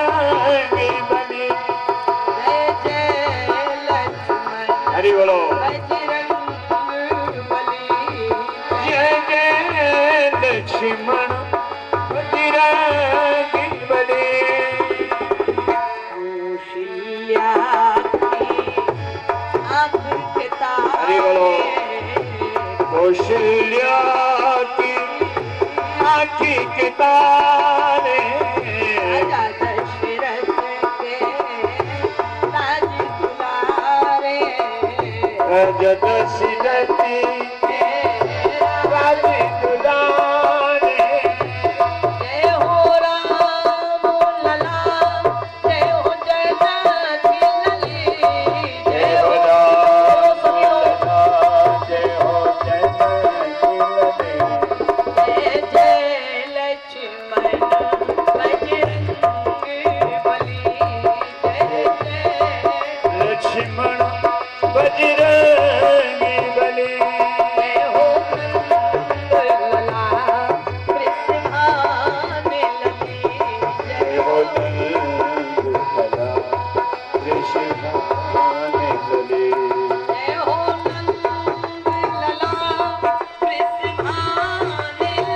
बजरंगी बली। जय जय लक्ष्मण हरि बोलो। बजरंग बली। जय जय लक्ष्मण बजरंगी बली। कौशल्या की आंख के तारे। हरि बोलो। कौशल्या की आँखी के तारे। राजा दशरथ के ताज दुलारे। राजा दशरथ के राज दुलारे। जय हो राम लला, जय हो जयनाथी लली। जय हो राम लला, जय हो जयनाथी लली। जय जय लक्ष्मण बजरंगी बली। जय जय लक्ष्मण बजरंगी बली। जय हो नंद लला कृष्ण लली। जय जय हो हो नंद लला कृष्ण लली। जय हो नंद लला कृष्ण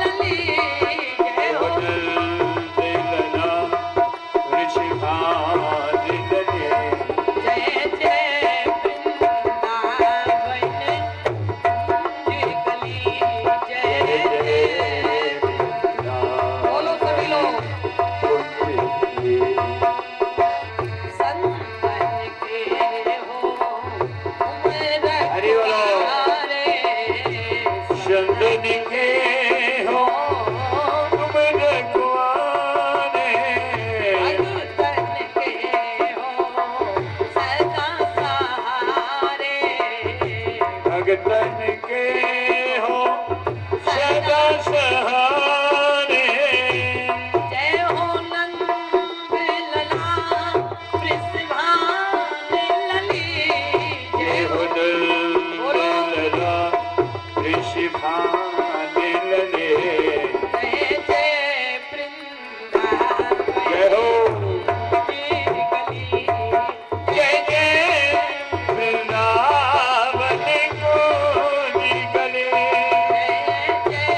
लली। जय जय हो हो नंद लला कृष्ण लली। जय जय वृंदावन की गली। जय जय बोलो सभी लोग। संतन के हो उम्र हरि बोलो। रखवारे। चंदन के हो तुम रखवारे। भगतन के हो सदा सहारे। भगतन के हो सदा सहारे। जय हो नंद लला वृषभान लली। जय हो नंद लला ऋषभान लले। जय जय वृंदावन जय हो। की गली। जय जय वृंदावन को निकले। जय जय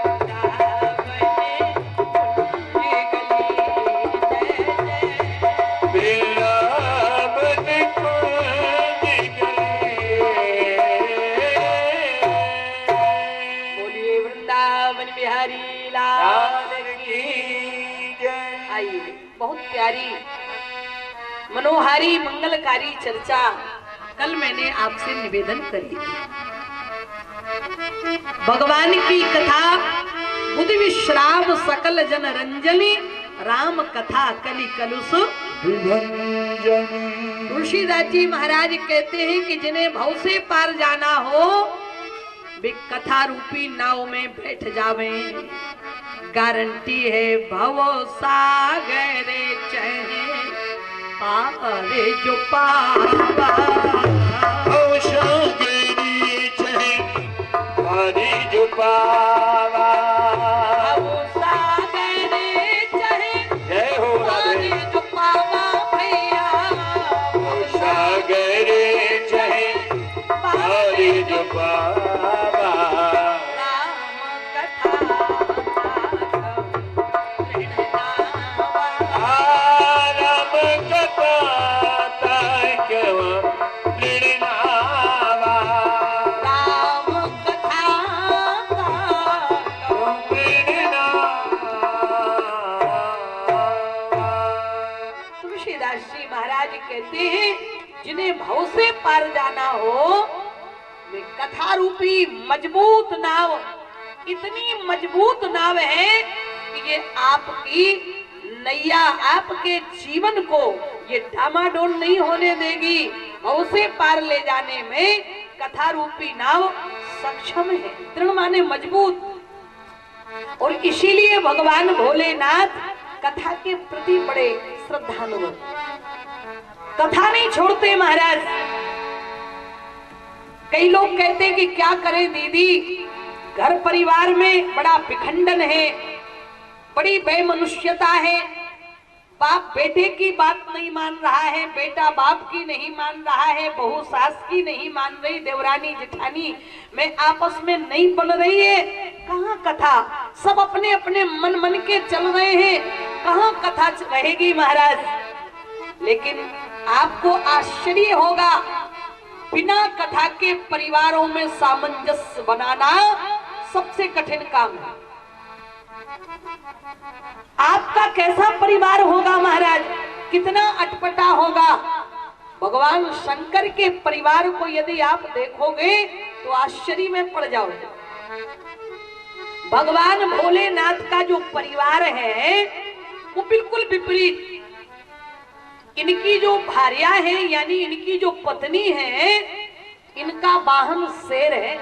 वृंदावन की गली। जय जय वृंदावन को निकले। बोलिए वृंदावन बिहारी लाल की जय। आइए, बहुत प्यारी मनोहारी मंगलकारी चर्चा कल मैंने आपसे निवेदन करी थी। भगवान की कथा बुद्धि विश्राम सकल जन रंजनी, राम कथा कलि कलुष विभंजनी। तुलसीदास जी महाराज कहते हैं कि जिन्हें भव से पार जाना हो वे कथा रूपी नाव में बैठ जावे। गारंटी है भव सागर चाहे पारे जो पावा। भव सागरी चाहे पारी जो पावा। भव सागर चाहे जय हो पारे राधे। जो पावा भैया। भव सागरी चाहे पारी जो पावा। राम कथा राम कथा ताक्यव प्रणनावा। राम कथा तुलसीदास जी महाराज कहते हैं जिन्हें भव से पार जाना हो वे कथा रूपी मजबूत नाव, इतनी मजबूत नाव है कि ये आपकी नैया, आपके जीवन को ये डामाडोल नहीं होने देगी। भव से पार ले जाने में कथा रूपी नाव सक्षम है, दृढ़ माने मजबूत। और इसीलिए भगवान भोलेनाथ कथा के प्रति बड़े श्रद्धानुगत, कथा नहीं छोड़ते महाराज। कई लोग कहते हैं कि क्या करें दीदी, घर परिवार में बड़ा विखंडन है, बड़ी बेमनुष्यता है, बाप बेटे की बात नहीं मान रहा है, बेटा बाप की नहीं मान रहा है, बहू सास की नहीं मान रही, देवरानी जेठानी में आपस में नहीं बन रही है। कहाँ कथा, सब अपने अपने मन के चल रहे हैं, कहाँ कथा रहेगी महाराज। लेकिन आपको आश्चर्य होगा, बिना कथा के परिवारों में सामंजस्य बनाना सबसे कठिन काम है। आपका कैसा परिवार होगा महाराज, कितना अटपटा होगा। भगवान शंकर के परिवार को यदि आप देखोगे तो आश्चर्य में पड़ जाओगे। भगवान भोलेनाथ का जो परिवार है वो बिल्कुल विपरीत। इनकी जो भार्या है यानी इनकी जो पत्नी है, इनका वाहन शेर है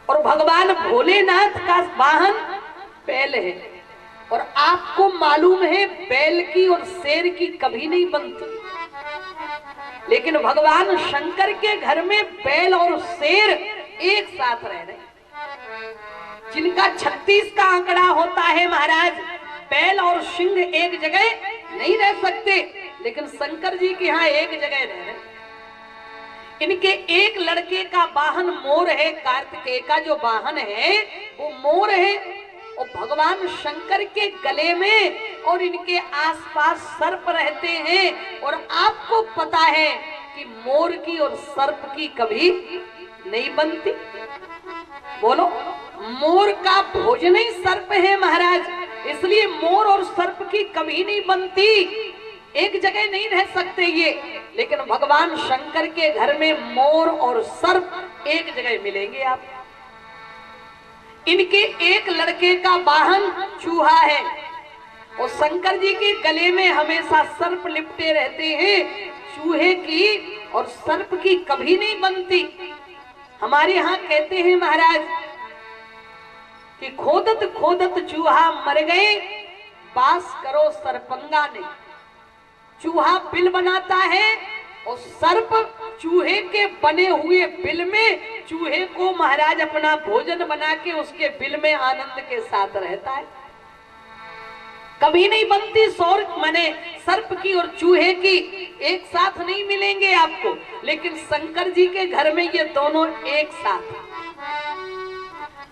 और भगवान भोलेनाथ का वाहन बैल है। और आपको मालूम है बैल की और शेर की कभी नहीं बनती, लेकिन भगवान शंकर के घर में बैल और शेर एक साथ रह रहे, जिनका 36 का आंकड़ा होता है महाराज। बैल और सिंह एक जगह नहीं रह सकते, लेकिन शंकर जी के यहाँ एक जगह रह रहे। इनके एक लड़के का वाहन मोर है, कार्तिकेय का जो वाहन है वो मोर है, और भगवान शंकर के गले में और इनके आसपास सर्प रहते हैं। और आपको पता है कि मोर की और सर्प की कभी नहीं बनती। बोलो, मोर का भोजन ही सर्प है महाराज, इसलिए मोर और सर्प की कभी नहीं बनती, एक जगह नहीं रह सकते ये। लेकिन भगवान शंकर के घर में मोर और सर्प एक जगह मिलेंगे आप। इनके एक लड़के का वाहन चूहा है और शंकर जी के गले में हमेशा सर्प लिपटे रहते हैं। चूहे की और सर्प की कभी नहीं बनती। हमारे यहाँ कहते हैं महाराज कि खोदत खोदत चूहा मर गए, बास करो सरपंगा ने। चूहा बिल बनाता है और सर्प चूहे के बने हुए बिल में चूहे को महाराज अपना भोजन बना के उसके बिल में आनंद के साथ रहता है। कभी नहीं बनती सौर माने सर्प की और चूहे की एक साथ नहीं मिलेंगे आपको, लेकिन शंकर जी के घर में ये दोनों एक साथ।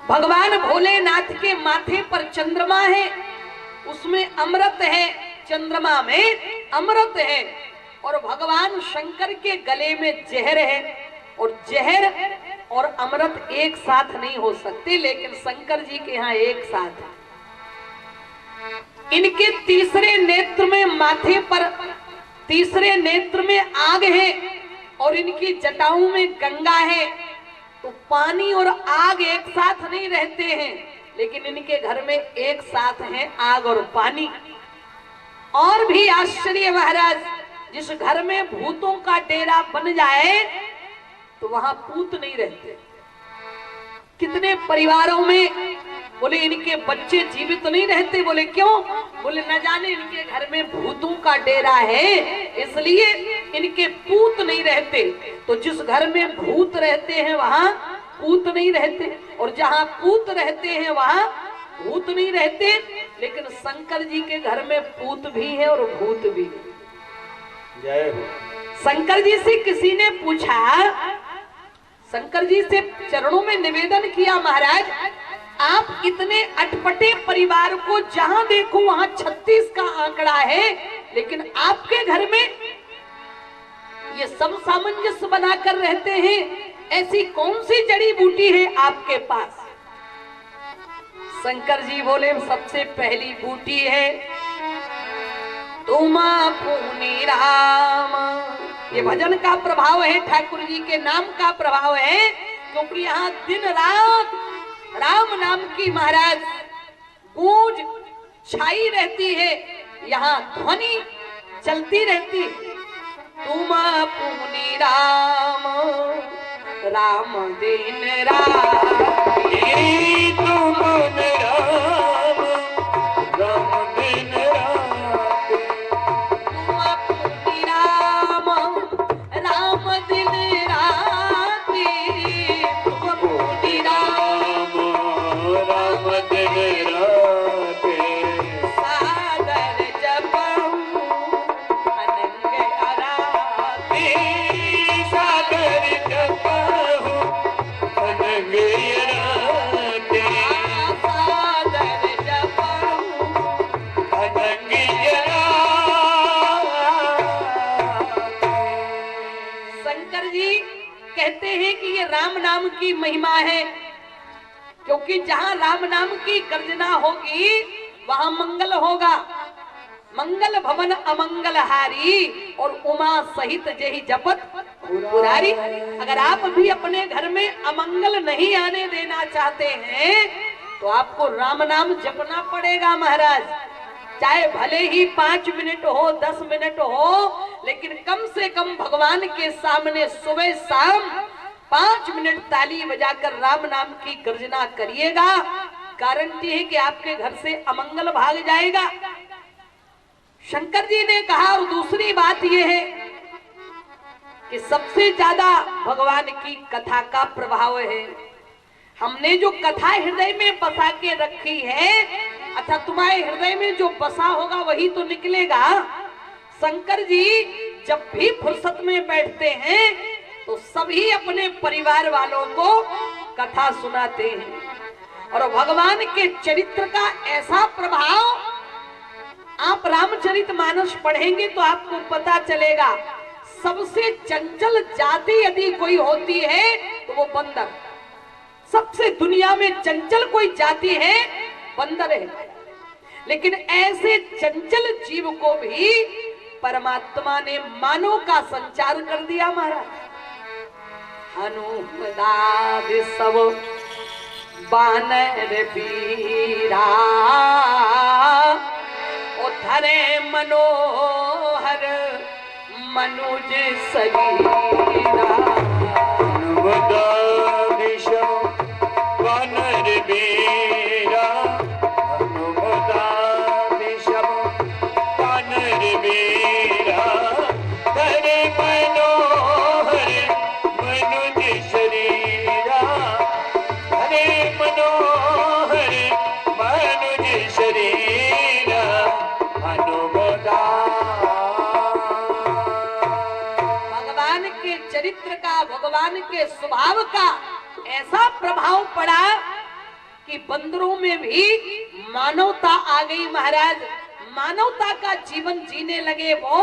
भगवान भोलेनाथ के माथे पर चंद्रमा है, उसमें अमृत है, चंद्रमा में अमृत है, और भगवान शंकर के गले में जहर है। और जहर और अमृत एक साथ नहीं हो सकते, लेकिन शंकर जी के यहाँ एक साथ है। इनके तीसरे नेत्र में, माथे पर तीसरे नेत्र में आग है और इनकी जटाओं में गंगा है। तो पानी और आग एक साथ नहीं रहते हैं, लेकिन इनके घर में एक साथ है आग और पानी। और भी आश्चर्य महाराज, जिस घर में भूतों का डेरा बन जाए तो वहां भूत नहीं रहते। कितने परिवारों में बोले इनके बच्चे जीवित नहीं रहते, बोले क्यों? बोले न जाने इनके घर में भूतों का डेरा है, इसलिए इनके पूत नहीं रहते। तो जिस घर में भूत रहते हैं वहां पूत नहीं रहते, और जहां पूत रहते हैं वहां भूत नहीं रहते। लेकिन शंकर जी के घर में पूत भी है और भूत भी है। जय हो। शंकर जी से किसी ने पूछा, शंकर जी से चरणों में निवेदन किया, महाराज आप इतने अटपटे परिवार को जहां देखो वहां 36 का आंकड़ा है, लेकिन आपके घर में ये सब सामंजस्य बनाकर रहते हैं, ऐसी कौन सी जड़ी बूटी है आपके पास? शंकर जी बोले सबसे पहली बूटी है तुम पुनि राम। ये भजन का प्रभाव है, ठाकुर जी के नाम का प्रभाव है, क्योंकि यहाँ दिन रात राम नाम की महाराज गूंज छाई रहती है, यहाँ ध्वनि चलती रहती। तुम पुनि राम राम दिन रात, तुम राम राम दिन रात, तुम पुनि राम राम दिन रात, तुम पुनि राम राम दिन रात, सागर रंगी जरा। शंकर जी कहते हैं कि ये राम नाम की महिमा है, क्योंकि जहां राम नाम की गर्जना होगी वहां मंगल होगा। मंगल भवन अमंगल हारी और उमा सहित जही जपत पुरारी। अगर आप भी अपने घर में अमंगल नहीं आने देना चाहते हैं तो आपको राम नाम जपना पड़ेगा महाराज। चाहे भले ही 5 मिनट हो 10 मिनट हो, लेकिन कम से कम भगवान के सामने सुबह शाम 5 मिनट ताली बजाकर राम नाम की गर्जना करिएगा। गारंटी है कि आपके घर से अमंगल भाग जाएगा। शंकर जी ने कहा, और दूसरी बात यह है कि सबसे ज्यादा भगवान की कथा का प्रभाव है। हमने जो कथा हृदय में बसा के रखी है, अच्छा तुम्हारे हृदय में जो बसा होगा वही तो निकलेगा। शंकर जी जब भी फुर्सत में बैठते हैं तो सभी अपने परिवार वालों को कथा सुनाते हैं। और भगवान के चरित्र का ऐसा प्रभाव, आप रामचरितमानस पढ़ेंगे तो आपको पता चलेगा। सबसे चंचल जाति यदि कोई होती है तो वो बंदर। सबसे दुनिया में चंचल कोई जाति है, बंदर है। लेकिन ऐसे चंचल जीव को भी परमात्मा ने मानव का संचार कर दिया महाराज। हनुमदाद सब बानर पीरा, धरे मनोहर मनुज शरीरा। वानर बीरा, हनुमदादिशम वानर बीरा, धरे मनोहर मनुज शरीरा, धरे मनोहर मनुज शरीरा। भगवान के चरित्र का, भगवान के स्वभाव का ऐसा प्रभाव पड़ा कि बंदरों में भी मानवता आ गई महाराज। मानवता का जीवन जीने लगे वो।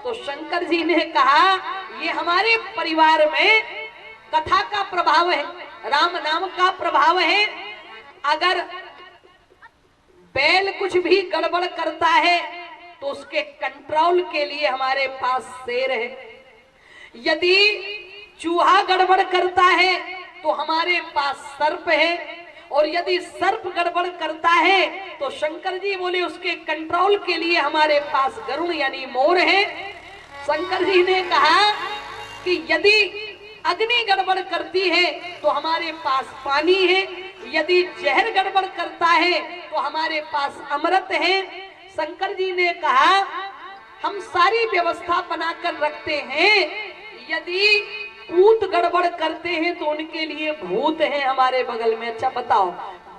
तो शंकर जी ने कहा, ये हमारे परिवार में कथा का प्रभाव है, राम नाम का प्रभाव है। अगर बैल कुछ भी गड़बड़ करता है तो उसके कंट्रोल के लिए हमारे पास शेर है। यदि चूहा गड़बड़ करता है तो हमारे पास सर्प है, और यदि सर्प गड़बड़ करता है तो शंकर जी बोले उसके कंट्रोल के लिए हमारे पास गरुड़ यानी मोर है। शंकर जी ने कहा कि यदि अग्नि गड़बड़ करती है तो हमारे पास पानी है, यदि जहर गड़बड़ करता है तो हमारे पास अमृत है। शंकर जी ने कहा, हम सारी व्यवस्था बनाकर रखते हैं। यदि भूत गड़बड़ करते हैं तो उनके लिए भूत है हमारे बगल में। अच्छा बताओ,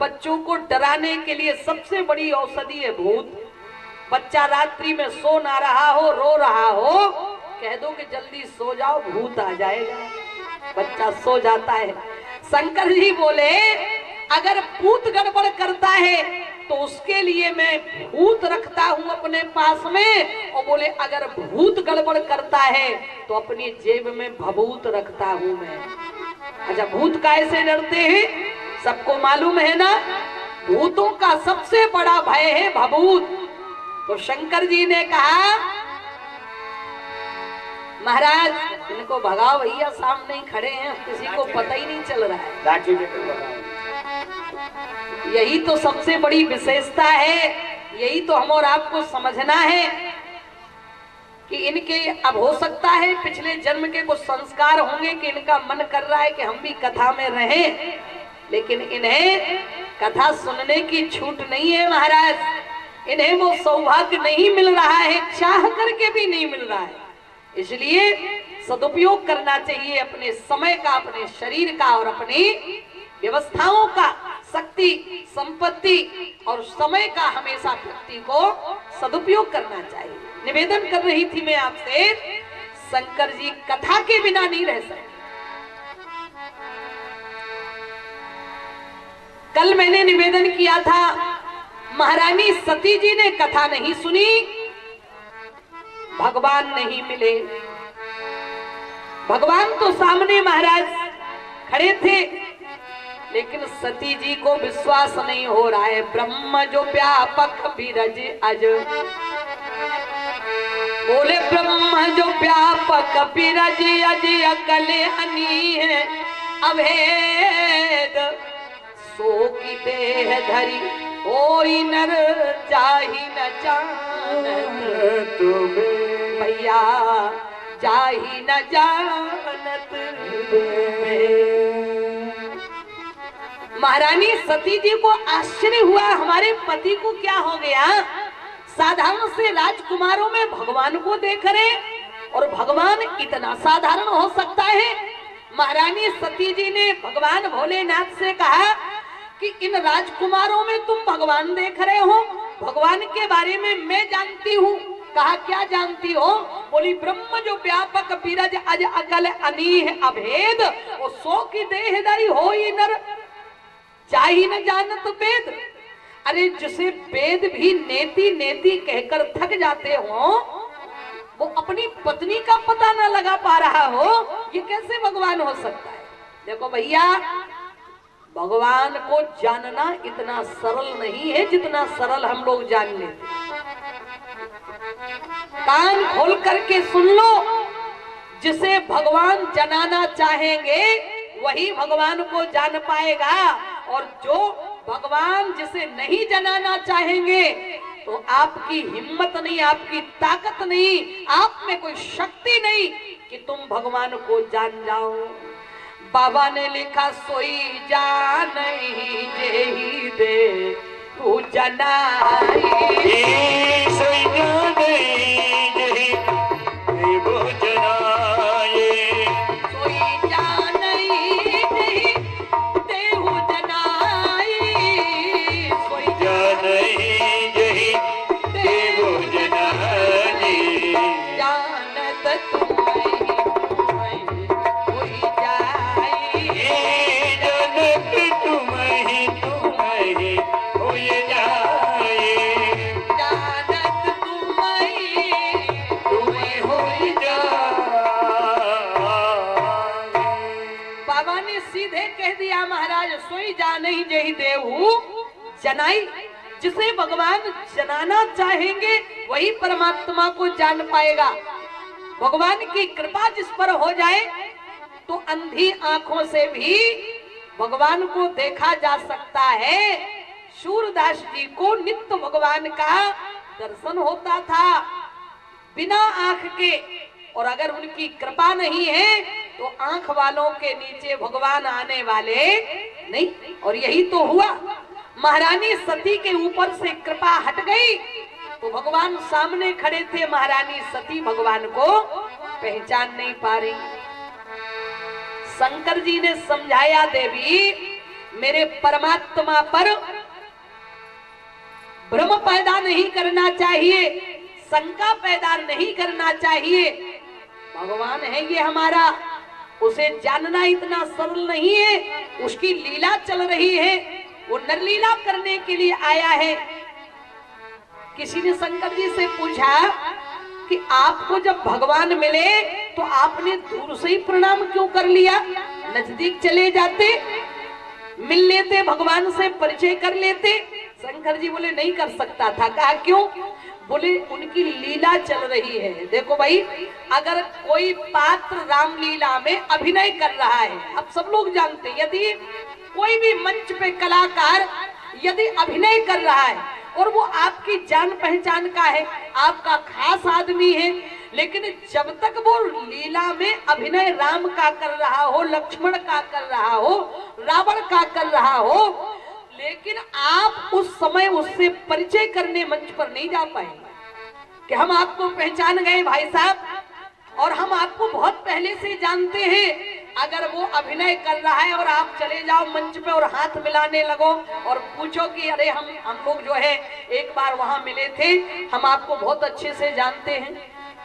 बच्चों को डराने के लिए सबसे बड़ी औषधि है भूत। बच्चा रात्रि में सो ना रहा हो, रो रहा हो, कह दो कि जल्दी सो जाओ, भूत आ जाएगा। बच्चा सो जाता है। शंकर जी बोले, अगर भूत गड़बड़ करता है तो उसके लिए मैं भूत रखता हूं अपने पास में, और बोले अगर भूत गड़बड़ करता है तो अपनी जेब में भभूत रखता हूं मैं। अच्छा, भूत कैसे डरते हैं सबको मालूम है ना। भूतों का सबसे बड़ा भय है भभूत। तो शंकर जी ने कहा, महाराज इनको भगाओ, भैया सामने ही खड़े हैं, किसी को पता ही नहीं चल रहा है। यही तो सबसे बड़ी विशेषता है, यही तो हम और आपको समझना है कि इनके, अब हो सकता है पिछले जन्म के कुछ संस्कार होंगे कि इनका मन कर रहा है कि हम भी कथा में रहें, लेकिन इन्हें कथा सुनने की छूट नहीं है महाराज। इन्हें वो सौभाग्य नहीं मिल रहा है, चाह करके भी नहीं मिल रहा है। इसलिए सदुपयोग करना चाहिए अपने समय का, अपने शरीर का और अपनी व्यवस्थाओं का। शक्ति, संपत्ति और समय का हमेशा व्यक्ति को सदुपयोग करना चाहिए। निवेदन कर रही थी मैं आपसे, शंकर जी कथा के बिना नहीं रह सकते। कल मैंने निवेदन किया था, महारानी सती जी ने कथा नहीं सुनी, भगवान नहीं मिले। भगवान तो सामने महाराज खड़े थे, लेकिन सती जी को विश्वास नहीं हो रहा है। ब्रह्म जो व्यापक बिरज अज, बोले ब्रह्म जो व्यापक बिरज अज अकल हनी है अभेद, सो की देह धरी ओई नर जाहि न जानत, भैया जाहि न जानत। महारानी सती जी को आश्चर्य हुआ, हमारे पति को क्या हो गया। साधारण से राजकुमारों में भगवान को देख रहे, और भगवान इतना साधारण हो सकता है। महारानी सती जी ने भगवान भोलेनाथ से कहा कि इन राजकुमारों में तुम भगवान देख रहे हो, भगवान के बारे में मैं जानती हूँ। कहा क्या जानती हो। बोली ब्रह्म जो व्यापक बिरज अज अकल अनीह अभेद, और सो की देहधारी होई नर चाही न जानत वेद। अरे जिसे वेद भी नेति नेति कहकर थक जाते हो, वो अपनी पत्नी का पता न लगा पा रहा हो, ये कैसे भगवान हो सकता है। देखो भैया, भगवान को जानना इतना सरल नहीं है जितना सरल हम लोग जान लेते। कान खोल करके सुन लो, जिसे भगवान जनाना चाहेंगे वही भगवान को जान पाएगा, और जो भगवान जिसे नहीं जनाना चाहेंगे तो आपकी हिम्मत नहीं, आपकी ताकत नहीं, आप में कोई शक्ति नहीं कि तुम भगवान को जान जाओ। बाबा ने लिखा सोई जानई जेहि दे तू जनाई, सोई जानई जेहि दे वो जनाए, सोई जानई जेहि देहु जनाई, सोई जानई जेहि दे वो जनाए, जानत तुम्हें कोई जाई, जानत तुम्हें होय जाए, जानत तुम्हें होय जाए। बाबा ने सीधे कह दिया महाराज, सोई जानई जेहि देहु जनाई। जिसे भगवान जनाना चाहेंगे वही परमात्मा को जान पाएगा। भगवान की कृपा जिस पर हो जाए तो अंधी आंखों से भी भगवान को देखा जा सकता है। सूरदास जी को नित्य भगवान का दर्शन होता था बिना आंख के, और अगर उनकी कृपा नहीं है तो आंख वालों के नीचे भगवान आने वाले नहीं। और यही तो हुआ, महारानी सती के ऊपर से कृपा हट गई तो भगवान सामने खड़े थे, महारानी सती भगवान को पहचान नहीं पा रही। शंकर जी ने समझाया, देवी मेरे परमात्मा पर भ्रम पैदा नहीं करना चाहिए, शंका पैदा नहीं करना चाहिए। भगवान है ये हमारा, उसे जानना इतना सरल नहीं है, उसकी लीला चल रही है, वो नरलीला करने के लिए आया है। किसी ने शंकर जी से पूछा कि आपको जब भगवान मिले तो आपने दूर से ही प्रणाम क्यों कर लिया, नजदीक चले जाते, मिल लेते, भगवान से परिचय कर लेते। शंकर जी बोले नहीं कर सकता था। कहा क्यों। बोले उनकी लीला चल रही है। देखो भाई, अगर कोई पात्र रामलीला में अभिनय कर रहा है, अब सब लोग जानते हैं, यदि कोई भी मंच पे कलाकार यदि अभिनय कर रहा है और वो आपकी जान पहचान का है, आपका खास आदमी है, लेकिन जब तक वो लीला में अभिनय राम का कर रहा हो, लक्ष्मण का कर रहा हो, रावण का कर रहा हो, लेकिन आप उस समय उससे परिचय करने मंच पर नहीं जा पाएंगे कि हम आपको पहचान गए भाई साहब, और हम आपको बहुत पहले से जानते हैं। अगर वो अभिनय कर रहा है और आप चले जाओ मंच पे और हाथ मिलाने लगो और पूछो कि अरे हम लोग जो है एक बार वहां मिले थे, हम आपको बहुत अच्छे से जानते हैं,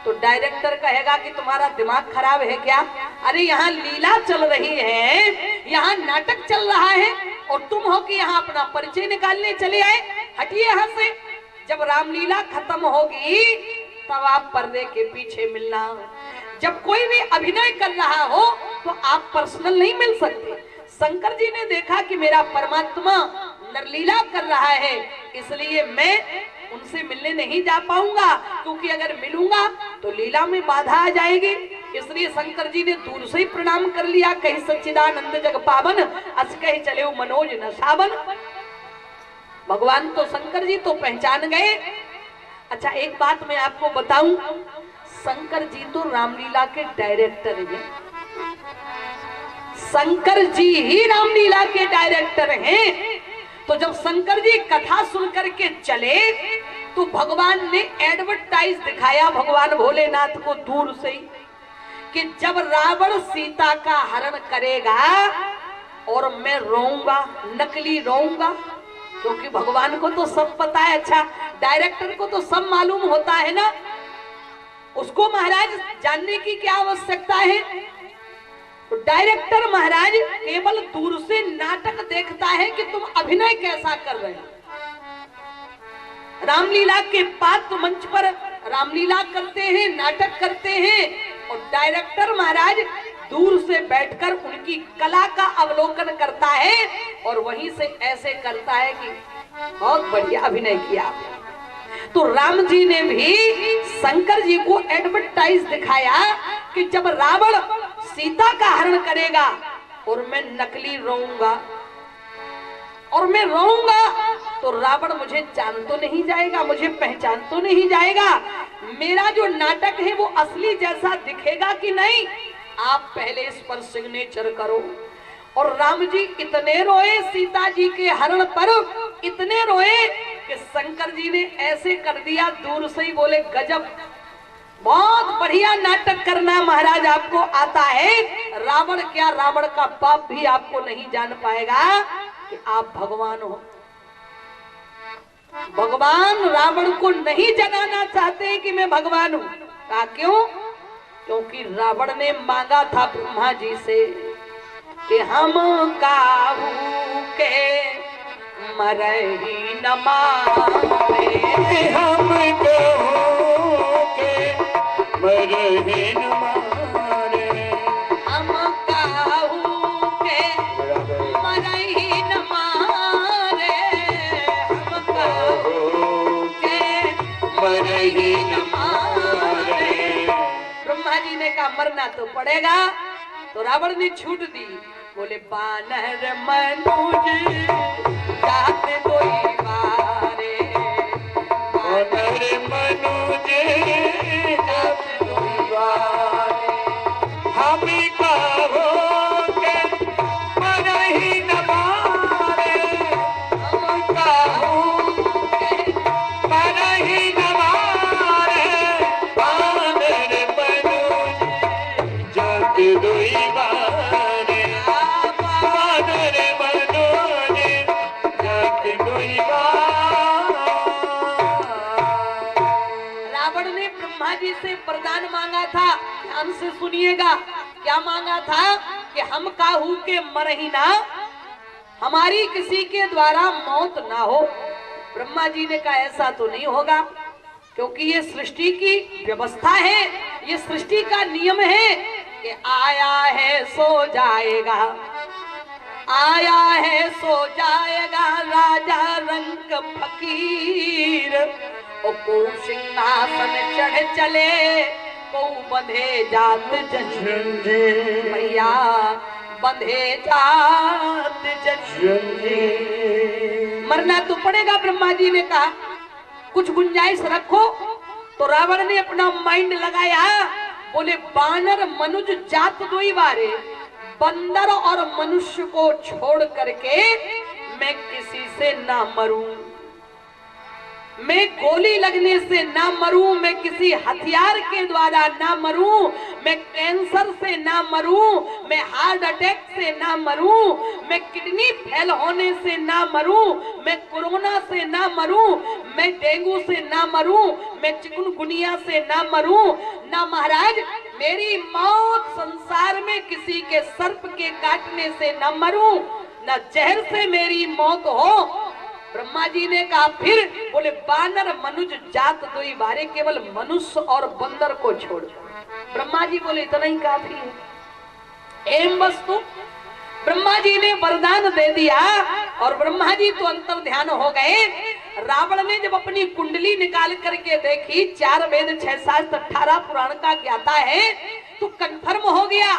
तो डायरेक्टर कहेगा कि तुम्हारा दिमाग खराब है क्या। अरे यहाँ लीला चल रही है, यहाँ नाटक चल रहा है, और तुम हो कि यहाँ अपना परिचय निकालने चले आए। हटिए यहाँ से। जब रामलीला खत्म होगी तब आप पर्दे के पीछे मिलना। जब कोई भी अभिनय कर रहा हो तो आप पर्सनल नहीं मिल सकते। शंकर जी ने देखा कि मेरा परमात्मा नरलीला कर रहा है, इसलिए मैं उनसे मिलने नहीं जा पाऊंगा, क्योंकि अगर मिलूंगा तो लीला में बाधा आ जाएगी। इसलिए शंकर जी ने दूर से ही प्रणाम कर लिया। कहीं सच्चिदानंद जग पावन, अस कहे चले मनोज न सावन। भगवान तो शंकर जी तो पहचान गए। अच्छा, एक बात मैं आपको बताऊं, शंकर जी तो रामलीला के डायरेक्टर हैं। शंकर जी ही रामलीला के डायरेक्टर हैं। तो जब शंकर जी कथा सुन करके चले तो भगवान ने एडवर्टाइज दिखाया भगवान भोलेनाथ को दूर से ही, कि जब रावण सीता का हरण करेगा और मैं रोऊंगा, नकली रोऊंगा, क्योंकि भगवान को तो सब पता है। अच्छा, डायरेक्टर को तो सब मालूम होता है ना, उसको महाराज जानने की क्या आवश्यकता है। तो डायरेक्टर महाराज केवल दूर से नाटक देखता है कि तुम अभिनय कैसा कर रहे हो। रामलीला के पात्र मंच पर रामलीला करते हैं, नाटक करते हैं, और डायरेक्टर महाराज दूर से बैठकर उनकी कला का अवलोकन करता है और वहीं से ऐसे करता है कि बहुत बढ़िया अभिनय किया आपने। तो राम जी ने भी शंकर जी को एडवर्टाइज दिखाया कि जब रावण सीता का हरण करेगा और मैं नकली रोऊंगा, और मैं रोऊंगा तो रावण मुझे जान तो नहीं जाएगा, मुझे पहचान तो नहीं जाएगा, मेरा जो नाटक है वो असली जैसा दिखेगा कि नहीं, आप पहले इस पर सिग्नेचर करो। और राम जी इतने रोए सीता जी के हरण पर, इतने रोए कि शंकर जी ने ऐसे कर दिया, दूर से ही बोले गजब, बहुत बढ़िया नाटक करना महाराज आपको आता है। रावण क्या, रावण का बाप भी आपको नहीं जान पाएगा कि आप भगवान हो। भगवान रावण को नहीं जनाना चाहते कि मैं भगवान हूं। कहा क्यों? क्योंकि रावण ने मांगा था ब्रह्मा जी से कि हम काहू के मरही न मारे, हम कहूँ के मरही न मारे, हम काहू के मरही न मारे, हम काहू के मरही न मारे। ब्रह्मा जी ने कहा मरना तो पड़ेगा। तो रावण ने छूट दी, बोले बानर मनुज जात कोई वारे, बानर मनुज जात कोई वारे, हम कहो के मरही न मारे, हम कहो के मरही न मारे, बानर मनुज जात कोई वारे, बानर मनुज जात कोई वारे। रावण ने ब्रह्मा जी से वरदान मांगा था, ध्यान से सुनिएगा क्या मांगा था, कि हम काहू के मरही ना, हमारी किसी के द्वारा मौत ना हो। ब्रह्मा जी ने कहा ऐसा तो नहीं होगा, क्योंकि ये सृष्टि की व्यवस्था है, ये सृष्टि का नियम है कि आया है सो जाएगा, आया है सो जाएगा राजा रंग फकीर, ओ को सिंहासन चढ़ चले, को बंधे जात जंजीर, भैया बंधे जात जंजीर। मरना तो पड़ेगा। ब्रह्मा जी ने कहा कुछ गुंजाइश रखो। तो रावण ने अपना माइंड लगाया, बोले बानर मनुज जात दोई बारे, बंदर और मनुष्य को छोड़ करके मैं किसी से ना मरूं, मैं गोली लगने से ना मरूं, मैं किसी हथियार के द्वारा ना मरूं, मैं कैंसर से ना मरूं, मैं हार्ट अटैक से ना मरूं, मैं किडनी फेल होने से ना मरूं, मैं कोरोना से ना मरूं, मैं डेंगू से ना मरूं, मैं चिकनगुनिया से ना मरूं, ना महाराज मेरी मौत संसार में किसी के सर्प के काटने से ना मरूं, ना जहर से मेरी मौत हो, ब्रह्मा जी ने कहा फिर, बोले बानर मनुज जात दोई बारे, केवल मनुष्य और बंदर को छोड़। ब्रह्मा जी बोले इतना ही काफी है। एम वस्तु ब्रह्मा जी ने वरदान दे दिया और ब्रह्मा जी तो अंतर ध्यान हो गए। रावण ने जब अपनी कुंडली निकाल करके देखी, 4 वेद 6 शास्त्र 18 पुराण का ज्ञाता है, तो कंफर्म हो गया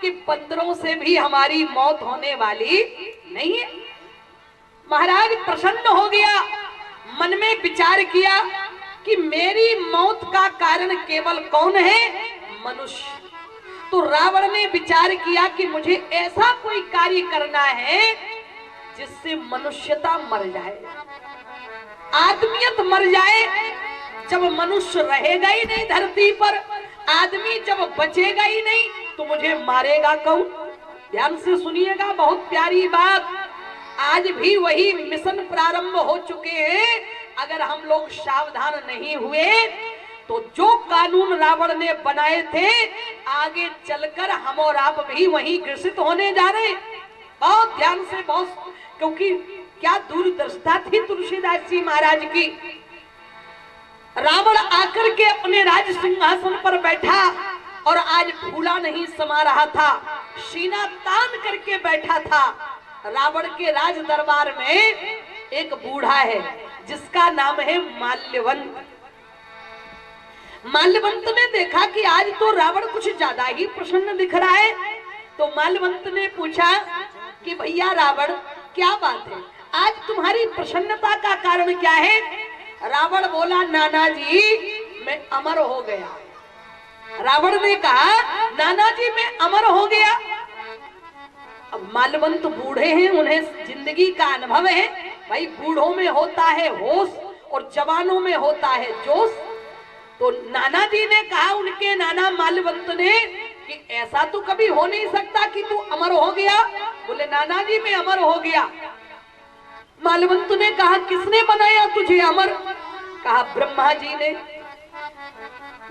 कि बंदरों से भी हमारी मौत होने वाली नहीं है। महाराज प्रसन्न हो गया, मन में विचार किया कि मेरी मौत का कारण केवल कौन है? मनुष्य। तो रावण ने विचार किया कि मुझे ऐसा कोई कार्य करना है जिससे मनुष्यता मर जाए, आदमियत मर जाए। जब मनुष्य रहेगा ही नहीं धरती पर, आदमी जब बचेगा ही नहीं, तो मुझे मारेगा कौन? ध्यान से सुनिएगा, बहुत प्यारी बात। आज भी वही मिशन प्रारंभ हो चुके हैं। अगर हम लोग सावधान नहीं हुए तो जो कानून रावण ने बनाए थे, आगे चलकर हम और आप भी वहीं ग्रसित होने जा रहे। बहुत ध्यान से, बहुत, क्योंकि क्या दूरदर्शिता थी तुलसीदास जी महाराज की। रावण आकर के अपने राज सिंहासन पर बैठा और आज फूला नहीं समा रहा था, सीना तान करके बैठा था। रावण के राज दरबार में एक बूढ़ा है जिसका नाम है माल्यवंत। माल्यवंत ने देखा कि आज तो रावण कुछ ज्यादा ही प्रसन्न दिख रहा है, तो माल्यवंत ने पूछा कि भैया रावण, क्या बात है, आज तुम्हारी प्रसन्नता का कारण क्या है? रावण बोला, नाना जी मैं अमर हो गया। रावण ने कहा, नाना जी मैं अमर हो गया। अब माल्यवंत बूढ़े हैं, उन्हें जिंदगी का अनुभव है। भाई बूढ़ों में होता है होश और जवानों में होता है जोश। तो नाना जी ने कहा, उनके नाना माल्यवंत ने, कि ऐसा तो कभी हो नहीं सकता कि तू अमर हो गया। बोले नाना जी मैं अमर हो गया। माल्यवंत ने कहा, किसने बनाया तुझे अमर? कहा ब्रह्मा जी ने।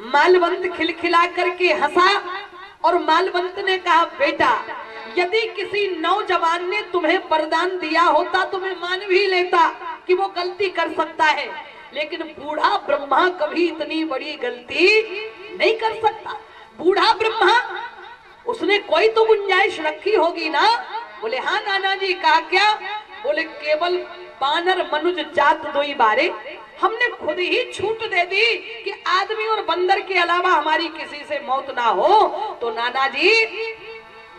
माल्यवंत खिलखिला करके हंसा और माल्यवंत ने कहा, बेटा यदि किसी नौजवान ने तुम्हें वरदान दिया होता तो मैं मान भी लेता कि वो गलती कर सकता है, लेकिन बूढ़ा ब्रह्मा कभी इतनी बड़ी गलती नहीं कर सकता। बूढ़ा ब्रह्मा, उसने कोई तो गुंजाइश रखी होगी ना? बोले हाँ नाना जी। कहा क्या? बोले केवल बानर मनुज जात दोई बारे, हमने खुद ही छूट दे दी कि आदमी और बंदर के अलावा हमारी किसी से मौत ना हो। तो नाना जी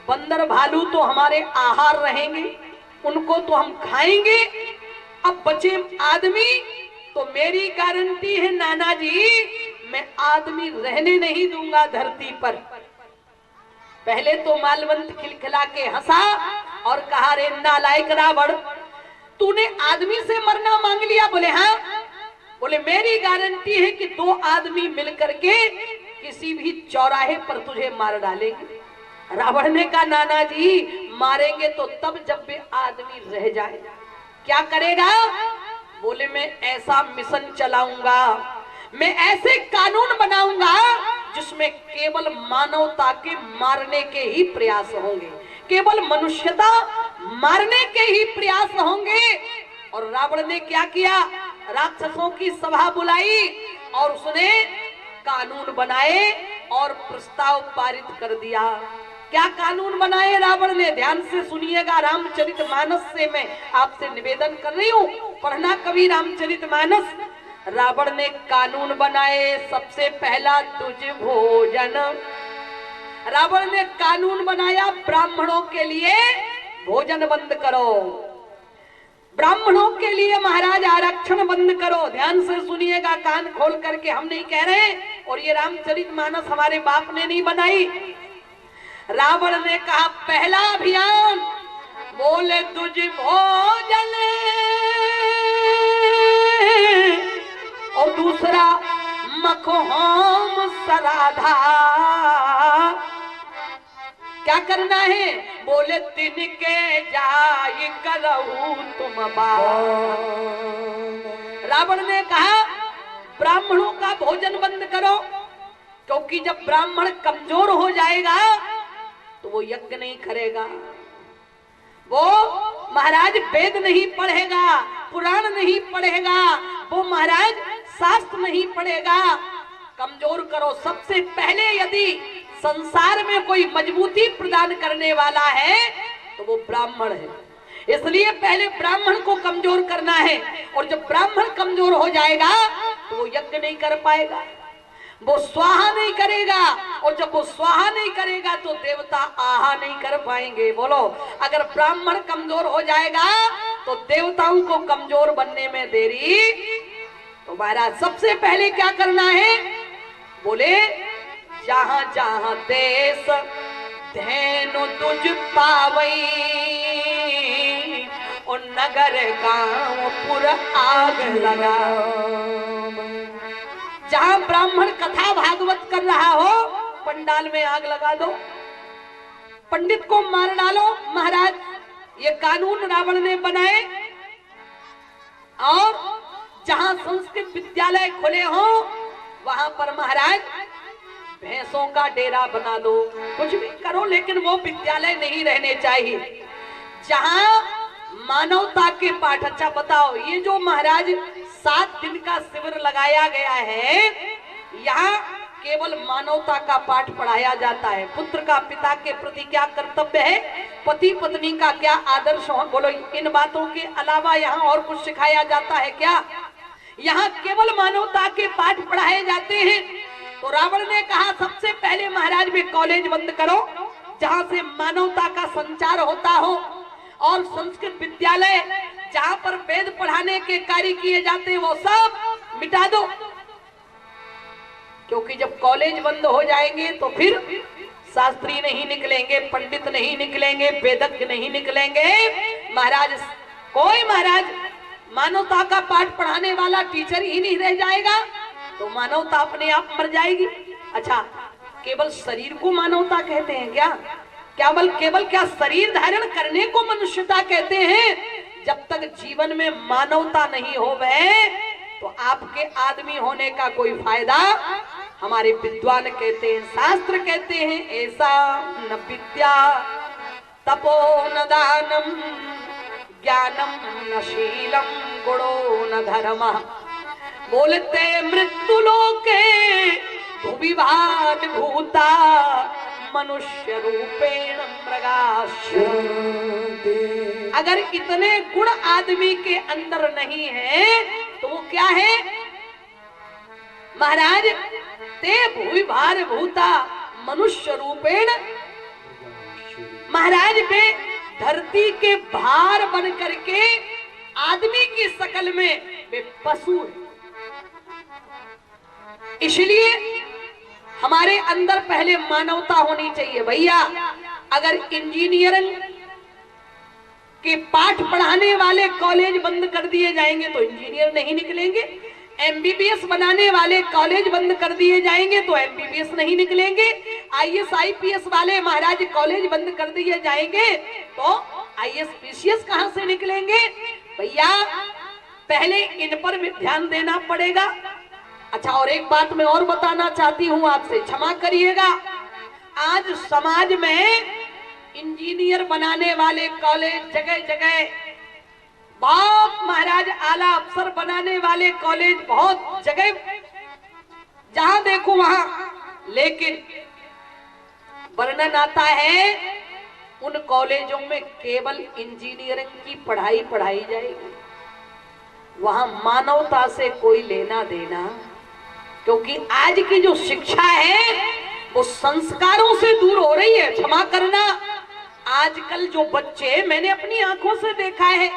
बंदर भालू तो हमारे आहार रहेंगे, उनको तो हम खाएंगे। अब बचे आदमी, तो मेरी गारंटी है नाना जी, मैं आदमी रहने नहीं दूंगा धरती पर। पहले तो माल्यवंत खिलखिला के हंसा और कहा, रे नालायक रावण, तूने आदमी से मरना मांग लिया? बोले हाँ। बोले मेरी गारंटी है कि 2 आदमी मिलकर के किसी भी चौराहे पर तुझे मार डालेंगे। रावण ने कहा, नाना जी मारेंगे तो तब जब भी आदमी रह जाए। क्या करेगा? बोले मैं ऐसा मिशन चलाऊंगा, मैं ऐसे कानून बनाऊंगा जिसमें केवल मानवता के मारने के ही प्रयास होंगे, केवल मनुष्यता मारने के ही प्रयास होंगे। और रावण ने क्या किया? राक्षसों की सभा बुलाई और उसने कानून बनाए और प्रस्ताव पारित कर दिया। क्या कानून बनाए रावण ने? ध्यान से सुनिएगा, रामचरितमानस से मैं आपसे निवेदन कर रही हूँ, पढ़ना कभी रामचरितमानस। रावण ने कानून बनाए, सबसे पहला तुझ भोजन। रावण ने कानून बनाया, ब्राह्मणों के लिए भोजन बंद करो, ब्राह्मणों के लिए महाराज आरक्षण बंद करो। ध्यान से सुनिएगा, कान खोल करके, हम नहीं कह रहे और ये रामचरितमानस हमारे बाप ने नहीं बनाई। रावण ने कहा पहला अभियान, बोले तुझ भोजन, और दूसरा मखहोम सराधा। क्या करना है? बोले तिनके जाय करहु तुम बात। रावण ने कहा ब्राह्मणों का भोजन बंद करो, क्योंकि जब ब्राह्मण कमजोर हो जाएगा तो वो यज्ञ नहीं करेगा, वो महाराज वेद नहीं पढ़ेगा, पुराण नहीं पढ़ेगा, वो महाराज शास्त्र नहीं पढ़ेगा। कमजोर करो। सबसे पहले यदि संसार में कोई मजबूती प्रदान करने वाला है तो वो ब्राह्मण है। इसलिए पहले ब्राह्मण को कमजोर करना है। और जब ब्राह्मण कमजोर हो जाएगा तो वो यज्ञ नहीं कर पाएगा, वो स्वाहा नहीं करेगा। और जब वो स्वाहा नहीं करेगा तो देवता आहा नहीं कर पाएंगे। बोलो, अगर ब्राह्मण कमजोर हो जाएगा तो देवताओं को कमजोर बनने में देरी। तो महाराज सबसे पहले क्या करना है? बोले, जहां जहां देश धेनु तुझ पावई, और नगर गांव पुर आग लगा। जहां ब्राह्मण कथा भागवत कर रहा हो, पंडाल में आग लगा दो, पंडित को मार डालो। महाराज ये कानून रावण ने बनाए। और जहां संस्कृत विद्यालय खुले हो वहां पर महाराज भैंसों का डेरा बना दो, कुछ भी करो, लेकिन वो विद्यालय नहीं रहने चाहिए। जहां मानवता के पाठ, अच्छा बताओ, ये जो महाराज 7 दिन का शिविर लगाया गया है, यहाँ केवल मानवता का पाठ पढ़ाया जाता है। पुत्र का पिता के प्रति क्या कर्तव्य है, पति पत्नी का क्या आदर्श हो, बोलो, इन बातों के अलावा यहाँ और कुछ सिखाया जाता है क्या? यहाँ केवल मानवता के पाठ पढ़ाए जाते हैं। तो रावण ने कहा सबसे पहले महाराज में कॉलेज बंद करो, जहाँ से मानवता का संचार होता हो, और संस्कृत विद्यालय जहाँ पर वेद पढ़ाने के कार्य किए जाते हैं वो सब मिटा दो। क्योंकि जब कॉलेज बंद हो जाएंगे तो फिर शास्त्री नहीं निकलेंगे, पंडित नहीं निकलेंगे, वेदज्ञ नहीं निकलेंगे। महाराज कोई महाराज मानवता का पाठ पढ़ाने वाला टीचर ही नहीं रह जाएगा तो मानवता अपने आप मर जाएगी। अच्छा, केवल शरीर को मानवता कहते हैं क्या? केवल क्या शरीर धारण करने को मनुष्यता कहते हैं? जब तक जीवन में मानवता नहीं होवे तो आपके आदमी होने का कोई फायदा। हमारे विद्वान कहते हैं, शास्त्र कहते हैं, ऐसा न विद्या तपो न दानम ज्ञानम न शीलम गुणो न धर्म। बोलते मृत्यु लोके भुविभान भूता मनुष्य रूपेण मृगाश्च। अगर इतने गुण आदमी के अंदर नहीं है तो वो क्या है? महाराज ते भुविभार भूता मनुष्य रूपेण, महाराज वे धरती के भार बन करके आदमी की शकल में वे पशु है। इसलिए हमारे अंदर पहले मानवता होनी चाहिए। भैया, अगर इंजीनियरिंग के पाठ पढ़ाने वाले कॉलेज बंद कर दिए जाएंगे तो इंजीनियर नहीं निकलेंगे, एमबीबीएस बनाने वाले कॉलेज बंद कर दिए जाएंगे तो एमबीबीएस नहीं निकलेंगे, आईएएस आईपीएस वाले महाराज कॉलेज बंद कर दिए जाएंगे तो आईएएस पीसीएस कहां से निकलेंगे? भैया पहले इन पर भी ध्यान देना पड़ेगा। अच्छा, और एक बात मैं और बताना चाहती हूं आपसे, क्षमा करिएगा। आज समाज में इंजीनियर बनाने वाले कॉलेज जगह जगह, बहुत महाराज आला अफसर बनाने वाले कॉलेज बहुत जगह, जहां देखो वहां, लेकिन वर्णन आता है उन कॉलेजों में केवल इंजीनियरिंग की पढ़ाई पढ़ाई जाएगी, वहां मानवता से कोई लेना देना। क्योंकि आज की जो शिक्षा है वो संस्कारों से दूर हो रही है। क्षमा करना, आजकल जो बच्चे, मैंने अपनी आंखों से देखा है,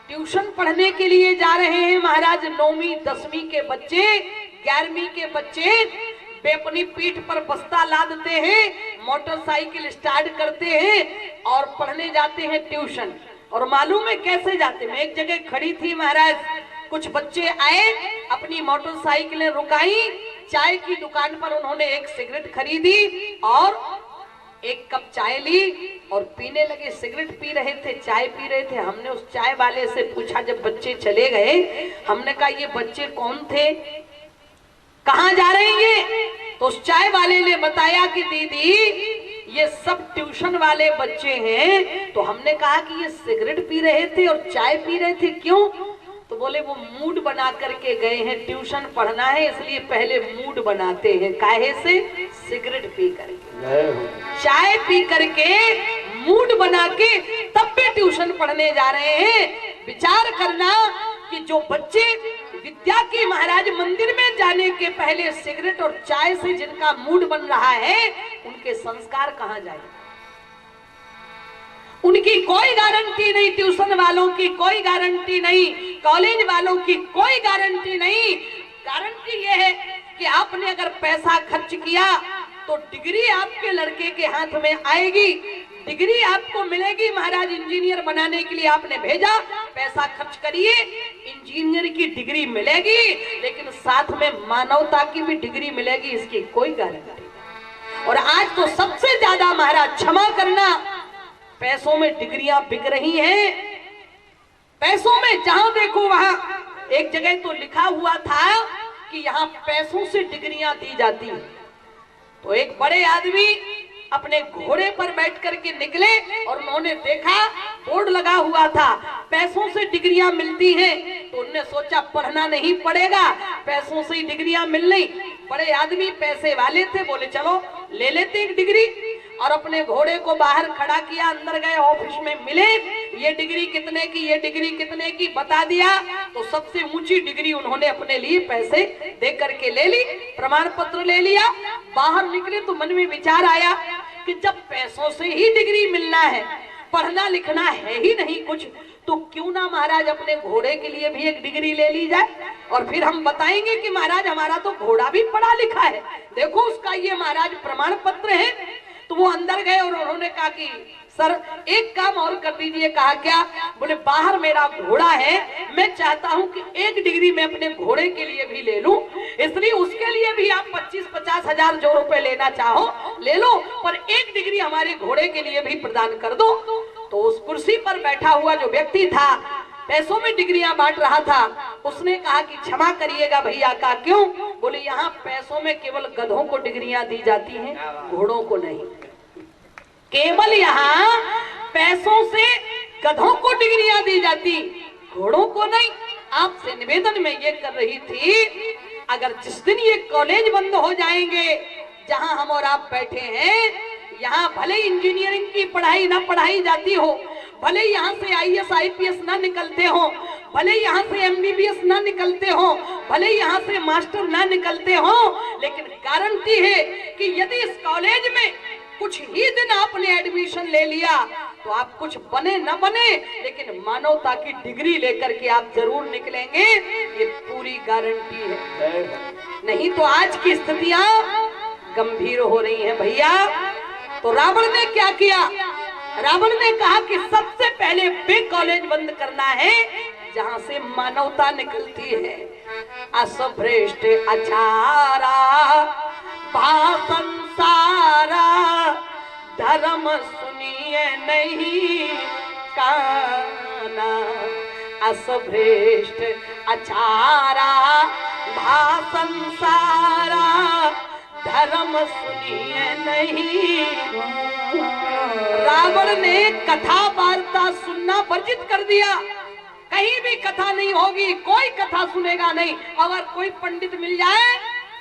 ट्यूशन पढ़ने के लिए जा रहे हैं महाराज, 9वीं 10वीं के बच्चे, 11वीं के बच्चे, वे अपनी पीठ पर बस्ता लादते हैं, मोटरसाइकिल स्टार्ट करते हैं और पढ़ने जाते हैं ट्यूशन। और मालूम है कैसे जाते? मैं एक जगह खड़ी थी महाराज, कुछ बच्चे आए, अपनी मोटरसाइकिलें रुकाई, चाय की दुकान पर उन्होंने एक सिगरेट खरीदी और एक कप चाय ली और पीने लगे। सिगरेट पी रहे थे, चाय पी रहे थे। हमने उस चाय वाले से पूछा, जब बच्चे चले गए, हमने कहा ये बच्चे कौन थे, कहाँ जा रहे हैं ये? तो उस चाय वाले ने बताया कि दीदी ये सब ट्यूशन वाले बच्चे हैं। तो हमने कहा कि ये सिगरेट पी रहे थे और चाय पी रहे थे, क्यों? तो बोले वो मूड बना करके गए हैं, ट्यूशन पढ़ना है इसलिए पहले मूड बनाते हैं। काहे से? सिगरेट पी करके, चाय पी करके मूड बना के तब भी ट्यूशन पढ़ने जा रहे हैं। विचार करना कि जो बच्चे विद्या की महाराज मंदिर में जाने के पहले सिगरेट और चाय से जिनका मूड बन रहा है, उनके संस्कार कहां जाए? उनकी कोई गारंटी नहीं, ट्यूशन वालों की कोई गारंटी नहीं, कॉलेज वालों की कोई गारंटी नहीं। गारंटी यह है कि आपने अगर पैसा खर्च किया तो डिग्री आपके लड़के के हाथ में आएगी, डिग्री आपको मिलेगी। महाराज इंजीनियर बनाने के लिए आपने भेजा, पैसा खर्च करिए, इंजीनियर की डिग्री मिलेगी, लेकिन साथ में मानवता की भी डिग्री मिलेगी, इसकी कोई गारंटी नहीं। और आज तो सबसे ज्यादा महाराज क्षमा करना, पैसों में डिग्रियां बिक रही हैं। पैसों में जहां देखो वहां, एक जगह तो लिखा हुआ था कि यहाँ पैसों से डिग्रियां दी जाती हैं। तो एक बड़े आदमी अपने घोड़े पर बैठ करके निकले और उन्होंने देखा बोर्ड लगा हुआ था पैसों से डिग्रियां मिलती हैं। तो उन्होंने सोचा पढ़ना नहीं पड़ेगा, पैसों से ही डिग्रियां मिल रही। बड़े आदमी पैसे वाले थे, बोले चलो ले लेते एक डिग्री, और अपने घोड़े को बाहर खड़ा किया। अंदर गए, ऑफिस में मिले, ये डिग्री कितने की, ये डिग्री कितने की बता दिया। तो सबसे ऊंची डिग्री उन्होंने अपने लिए पैसे दे करके ले ली, प्रमाण पत्र ले लिया। बाहर निकले तो मन में विचार आया कि जब पैसों से ही डिग्री मिलना है, पढ़ना लिखना है ही नहीं कुछ, तो क्यों ना महाराज अपने घोड़े के लिए भी एक डिग्री ले ली जाए, और फिर हम बताएंगे कि महाराज हमारा तो घोड़ा भी पढ़ा लिखा है, देखो उसका ये महाराज प्रमाण पत्र है। तो वो अंदर गए और उन्होंने कहा कि सर एक काम और कर दीजिए। कहा क्या? बोले बाहर मेरा घोड़ा है, मैं चाहता हूं कि एक डिग्री मैं अपने घोड़े के लिए भी ले लूं, इसलिए उसके लिए भी आप 25-50 हजार जो रुपए लेना चाहो ले लो, पर एक डिग्री हमारे घोड़े के लिए भी प्रदान कर दो। तो उस कुर्सी पर बैठा हुआ जो व्यक्ति था, पैसों में डिग्रियां बांट रहा था, उसने कहा कि क्षमा करिएगा भैया। का क्यों? बोले यहाँ पैसों में केवल गधों को डिग्रियां दी जाती हैं, घोड़ों को नहीं। केवल यहाँ पैसों से गधों को डिग्रियां दी जाती, घोड़ों को नहीं। आपसे निवेदन में ये कर रही थी, अगर जिस दिन ये कॉलेज बंद हो जाएंगे जहां हम और आप बैठे हैं, यहाँ भले इंजीनियरिंग की पढ़ाई ना पढ़ाई जाती हो, भले यहाँ से IAS IPS ना निकलते हो, भले यहाँ से MBBS ना निकलते हो, भले यहाँ से मास्टर ना निकलते हो, लेकिन गारंटी है कि यदि इस कॉलेज में कुछ ही दिन आपने एडमिशन ले लिया तो आप कुछ बने न बने, लेकिन मानवता की डिग्री लेकर के आप जरूर निकलेंगे, ये पूरी गारंटी है। नहीं तो आज की स्थितियां गंभीर हो रही हैं भैया। तो रावण ने क्या किया? रावण ने कहा कि सबसे पहले वे कॉलेज बंद करना है जहां से मानवता निकलती है। असभ्रष्ट अचारा भाषण सारा, धर्म सुनिए नहीं काना। असभ्रष्ट अचारा भाषण सारा, धर्म सुनिए नहीं। रावण ने कथा वार्ता सुनना वर्जित कर दिया, कहीं भी कथा नहीं होगी, कोई कथा सुनेगा नहीं। अगर कोई पंडित मिल जाए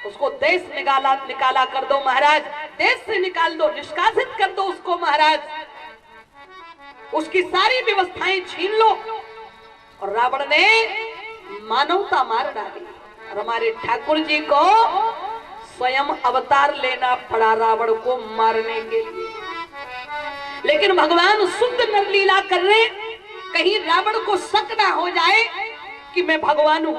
उसको देश निकाला कर दो महाराज, देश से निकाल दो, निष्कासित कर दो उसको महाराज, उसकी सारी व्यवस्थाएं छीन लो। और रावण ने मानवता मार डाली, और हमारे ठाकुर जी को स्वयं अवतार लेना पड़ा रावण को मारने के लिए। लेकिन भगवान शुद्ध नरलीला कर रहे, कहीं रावण को शक ना हो जाए कि मैं भगवान हूं,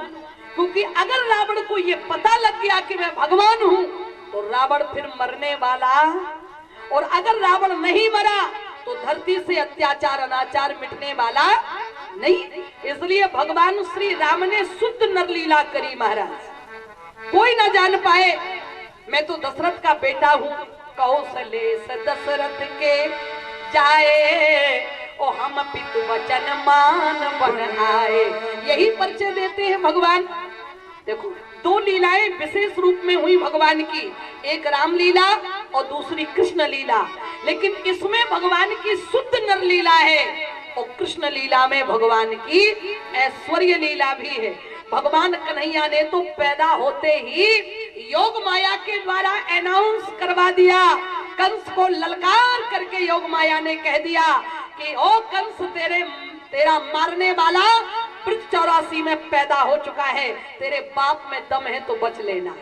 क्योंकि अगर रावण को ये पता लग गया कि मैं भगवान हूं तो रावण फिर मरने वाला, और अगर रावण नहीं मरा तो धरती से अत्याचार अनाचार मिटने वाला नहीं। इसलिए भगवान श्री राम ने शुद्ध नरलीला करी महाराज, कोई ना जान पाए मैं तो दशरथ का बेटा हूँ। कौशलेश दशरथ के जाए, ओ हम पितु वचन मान बन आए, यही परिचय देते हैं भगवान। देखो दो लीलाएं विशेष रूप में हुई भगवान की, एक राम लीला और दूसरी कृष्ण लीला। लेकिन इसमें भगवान की शुद्ध नर लीला है और कृष्ण लीला में भगवान की ऐश्वर्य लीला भी है। भगवान कन्हैया ने तो पैदा होते ही योग माया के द्वारा अनाउंस करवा दिया, कंस को ललकार करके योग माया ने कह दिया कि ओ कंस, तेरा मारने वाला वृक्ष 84 में पैदा हो चुका है, तेरे बाप में दम है तो बच लेना।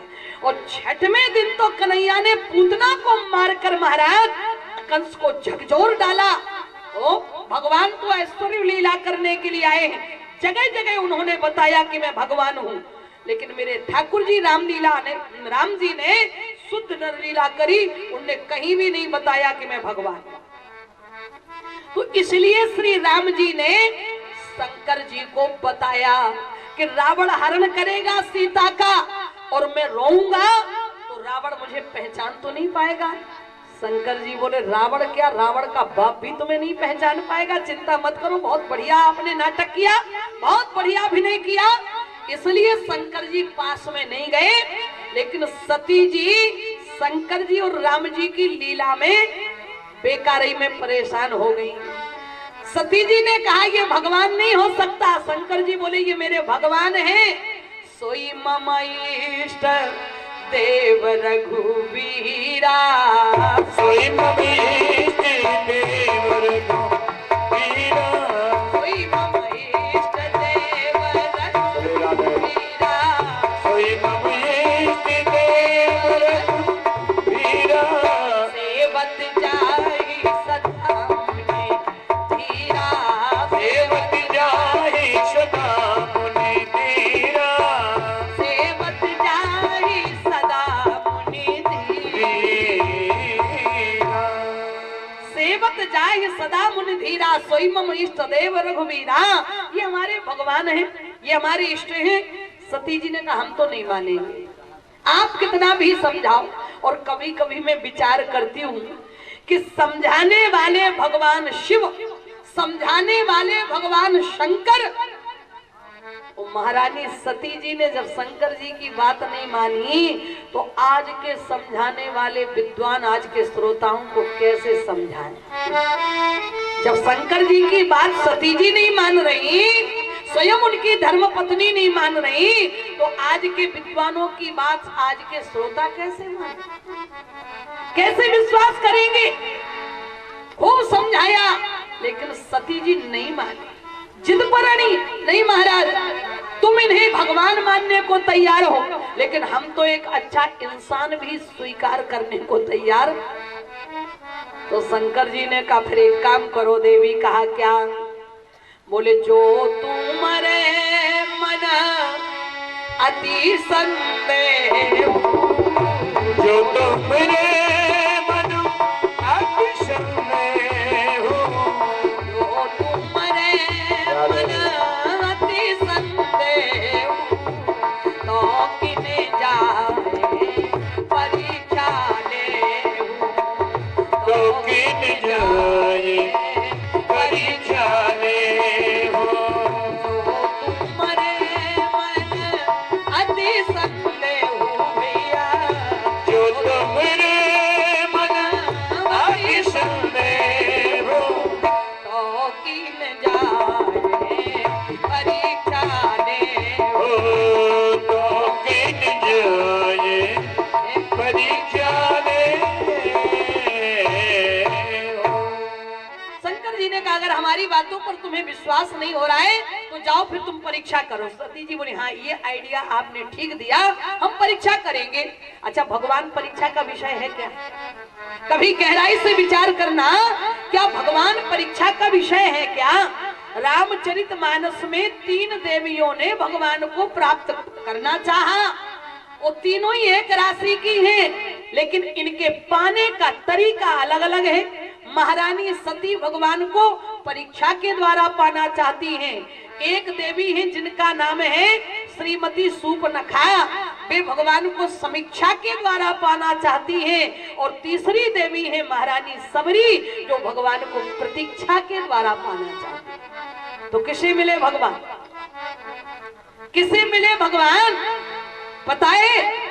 और छठवें दिन तो कन्हैया ने पूतना को मारकर महाराज कंस को झकझोर डाला। ओ भगवान तो ऐश्वर्य लीला करने के लिए आए हैं, जगह जगह उन्होंने बताया कि मैं भगवान हूँ, लेकिन मेरे ठाकुर जी राम जी ने शुद्ध नर लीला करी, उनने कहीं भी नहीं बताया कि मैं भगवान हूँ। तो इसलिए श्री राम जी ने शंकर जी को बताया कि रावण हरण करेगा सीता का और मैं रोऊंगा तो रावण मुझे पहचान तो नहीं पाएगा। शंकर जी बोले रावण क्या, रावण का बाप भी तुम्हें नहीं पहचान पाएगा, चिंता मत करो, बहुत बढ़िया आपने नाटक किया, बहुत बढ़िया अभिनय किया। इसलिए शंकर जी पास में नहीं गए, लेकिन सती जी शंकर जी और राम जी की लीला में बेकारी में परेशान हो गई। सती जी ने कहा ये भगवान नहीं हो सकता, शंकर जी बोले ये मेरे भगवान हैं। सोई मम इष्ट देव रघुवीरा, सोई मम इष्ट देव रघुवीरा, सोई मम इष्ट देव रघुवीरा, सोई मम इष्ट देव रघुवीरा, सेवत जाहि सदा मुनि धीरा, सेवत जाहि सदा मुनि धीरा, सेवत जाहि सदा मुनि धीरा, सेवत जाहि सदा मुनि धीरा, सोई मम इष्ट देव रघुवीरा। ये हमारे भगवान हैं, ये हमारे इष्ट हैं। सती जी ने कहा हम तो नहीं मानेंगे, आप कितना भी समझाओ। और कभी कभी मैं विचार करती हूँ कि समझाने वाले भगवान शिव, समझाने वाले भगवान शंकर, और महारानी सती जी ने जब शंकर जी की बात नहीं मानी तो आज के समझाने वाले विद्वान आज के श्रोताओं को कैसे समझाएं। जब शंकर जी की बात सती जी नहीं मान रही, स्वयं उनकी धर्म पत्नी नहीं मान रही, तो आज के विद्वानों की बात आज के श्रोता कैसे माने, कैसे विश्वास करेंगे। खूब समझाया लेकिन सती जी नहीं मानी, जिद पर अड़ी, नहीं महाराज तुम इन्हें भगवान मानने को तैयार हो, लेकिन हम तो एक अच्छा इंसान भी स्वीकार करने को तैयार। तो शंकर जी ने कहा फिर एक काम करो देवी। कहा क्या? बोले जो तुम्हारे मन अति संदेह, जो तुम्हारे मन अति संदेह, जो तुम्हारे मन अति संदेह, तो किने जाए परीक्षा ले, तो किन जाए परीक्षा ले हो। जो तुम्हारे मन अति संदेह भैया, जो तुम्हारे मन अति संदेह, तो किन जाए परीक्षा ले, हो तो किन जाए परीक्षा ले हो। शंकर जी ने कहा अगर हमारी बातों पर तुम्हें विश्वास नहीं हो रहा है तो जाओ फिर तुम परीक्षा करो। सती जी बोली हाँ ये आइडिया आपने ठीक दिया, हम परीक्षा करेंगे। अच्छा भगवान परीक्षा का विषय है क्या? कभी गहराई से विचार करना, क्या भगवान परीक्षा का विषय है क्या? रामचरितमानस में 3 देवियों ने भगवान को प्राप्त करना चाहा, वो तीनों ही एक राशि की हैं, लेकिन इनके पाने का तरीका अलग अलग है। महारानी सती भगवान को परीक्षा के द्वारा पाना चाहती हैं। एक देवी है जिनका नाम है श्रीमती सूपनखा, वे भगवान को समीक्षा के द्वारा पाना चाहती हैं। और तीसरी देवी है महारानी सबरी, जो भगवान को प्रतीक्षा के द्वारा पाना चाहती है। तो किसे मिले भगवान? किसे मिले भगवान? पता है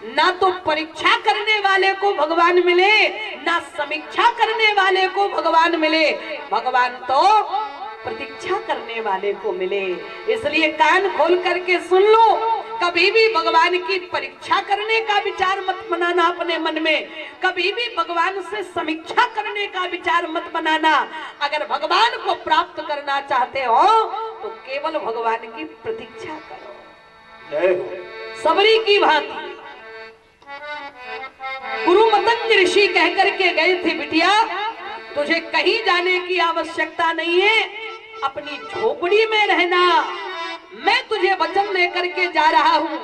ना, तो परीक्षा करने वाले को भगवान मिले, ना समीक्षा करने वाले को भगवान मिले, भगवान तो प्रतीक्षा करने वाले को मिले। इसलिए कान खोल करके सुन लो, कभी भी भगवान की परीक्षा करने का विचार मत बनाना अपने मन में, कभी भी भगवान से समीक्षा करने का विचार मत बनाना। अगर भगवान को प्राप्त करना चाहते हो तो केवल भगवान की प्रतीक्षा करो। सबरी की भांति गुरु मतंग ऋषि कह करके गए थे, बिटिया तुझे कहीं जाने की आवश्यकता नहीं है, अपनी झोपड़ी में रहना। मैं तुझे वचन लेकर के जा रहा हूँ,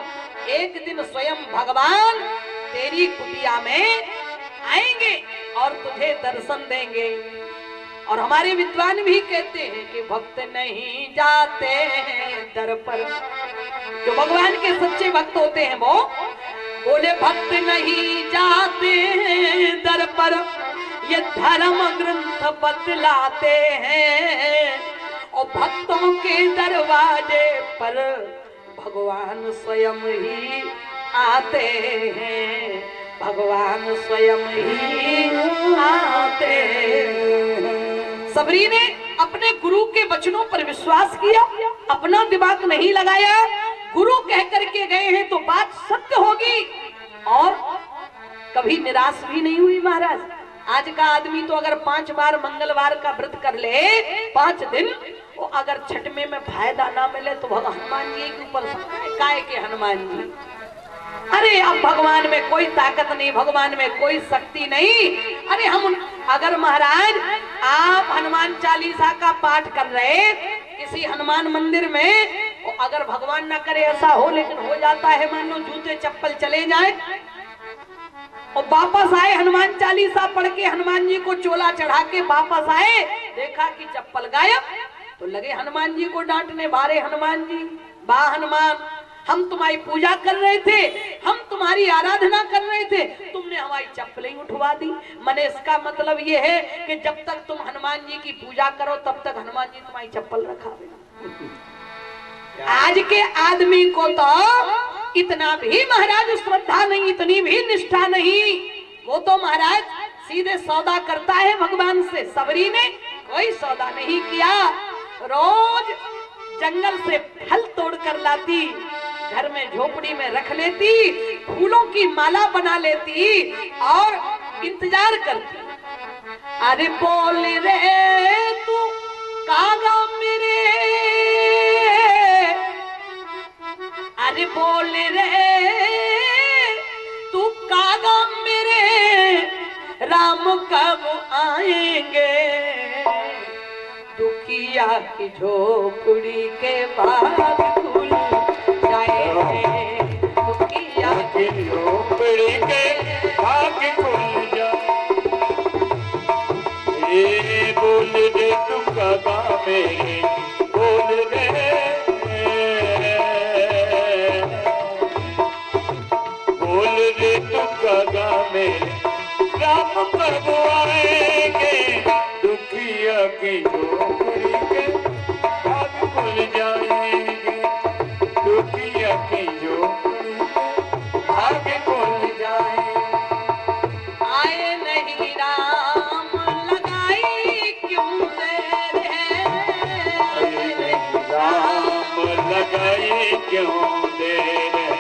एक दिन स्वयं भगवान तेरी कुटिया में आएंगे और तुझे दर्शन देंगे। और हमारे विद्वान भी कहते हैं कि भक्त नहीं जाते हैं दर पर। जो भगवान के सच्चे भक्त होते हैं वो बोले भक्त नहीं जाते हैं दर पर, ये धर्म ग्रंथ बतलाते हैं। और भक्तों के दरवाजे पर भगवान स्वयं ही आते हैं, भगवान स्वयं ही आते हैं। सबरी ने अपने गुरु के वचनों पर विश्वास किया, अपना दिमाग नहीं लगाया। गुरु कह करके गए हैं तो बात सत्य होगी, और कभी निराश भी नहीं हुई महाराज। आज का आदमी तो अगर 5 बार मंगलवार का व्रत कर ले 5 दिन, वो अगर छठवें में फायदा ना मिले तो हनुमान जी के ऊपर काय के हनुमान जी। अरे अब भगवान में कोई ताकत नहीं, भगवान में कोई शक्ति नहीं। अरे हम अगर महाराज आप हनुमान चालीसा का पाठ कर रहे किसी हनुमान मंदिर में, तो अगर भगवान ना करे ऐसा हो, लेकिन हो जाता है, मान लो जूते चप्पल चले जाए और वापस आए, हनुमान चालीसा पढ़ के हनुमान जी को चोला चढ़ा के वापस आए, देखा कि चप्पल गायब, तो लगे हनुमान जी को डांटने, बारे हनुमान जी, वाह हनुमान, हम तुम्हारी पूजा कर रहे थे, हम तुम्हारी आराधना कर रहे थे, तुमने हमारी चप्पलें उठवा दी। मने इसका मतलब ये है कि जब तक तुम हनुमान जी की पूजा करो तब तक हनुमान जी तुम्हारी चप्पल रखावे। आज के आदमी को तो इतना भी महाराज श्रद्धा नहीं, इतनी भी निष्ठा नहीं, वो तो महाराज सीधे सौदा करता है भगवान से। सबरी ने कोई सौदा नहीं किया, रोज जंगल से फल तोड़ कर लाती, घर में झोपड़ी में रख लेती, फूलों की माला बना लेती और इंतजार करती। अरे बोल रे तू कागा मेरे, अरे बोल रे तू कागा मेरे, राम कब आएंगे, दुखिया की झोपड़ी के बाद खुल जाएंगे, दुखिया की झोपड़ी के भाग खुल जाए। ये बोल दे तू कागा मेरे, बोल रे, बोल दे तू कागा मेरे, राम कब आएंगे, दुखिया की झोपड़ी के भाग खुल जाएंगे, दुखिया की झोपड़ी के भाग खुल जाएंगे। आए नहीं राम लगाई क्यों देर है, आए नहीं राम लगाई क्यों देर है,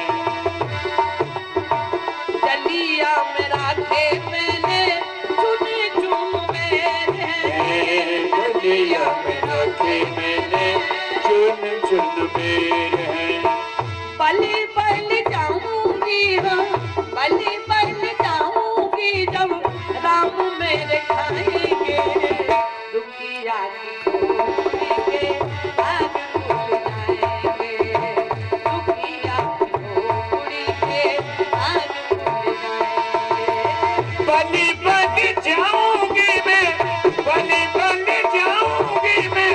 डलिया में राखे मैंने चुने चुन बेर है, डलिया में रखे मैंने चुन चुन बेर है। बलि बलि जाऊंगी हम, बलि बलि जाऊंगी जब राम मेरे खाएंगे, दुखिया की झोपड़ी के भाग खुल जाएंगे, दुखिया की झोपड़ी के भाग खुल जाएंगे। बलि बलि जाऊंगी मैं, बलि बलि जाऊंगी मैं,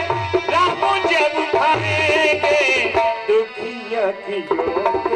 राम जब खाएंगे, दुखिया की झोपड़ी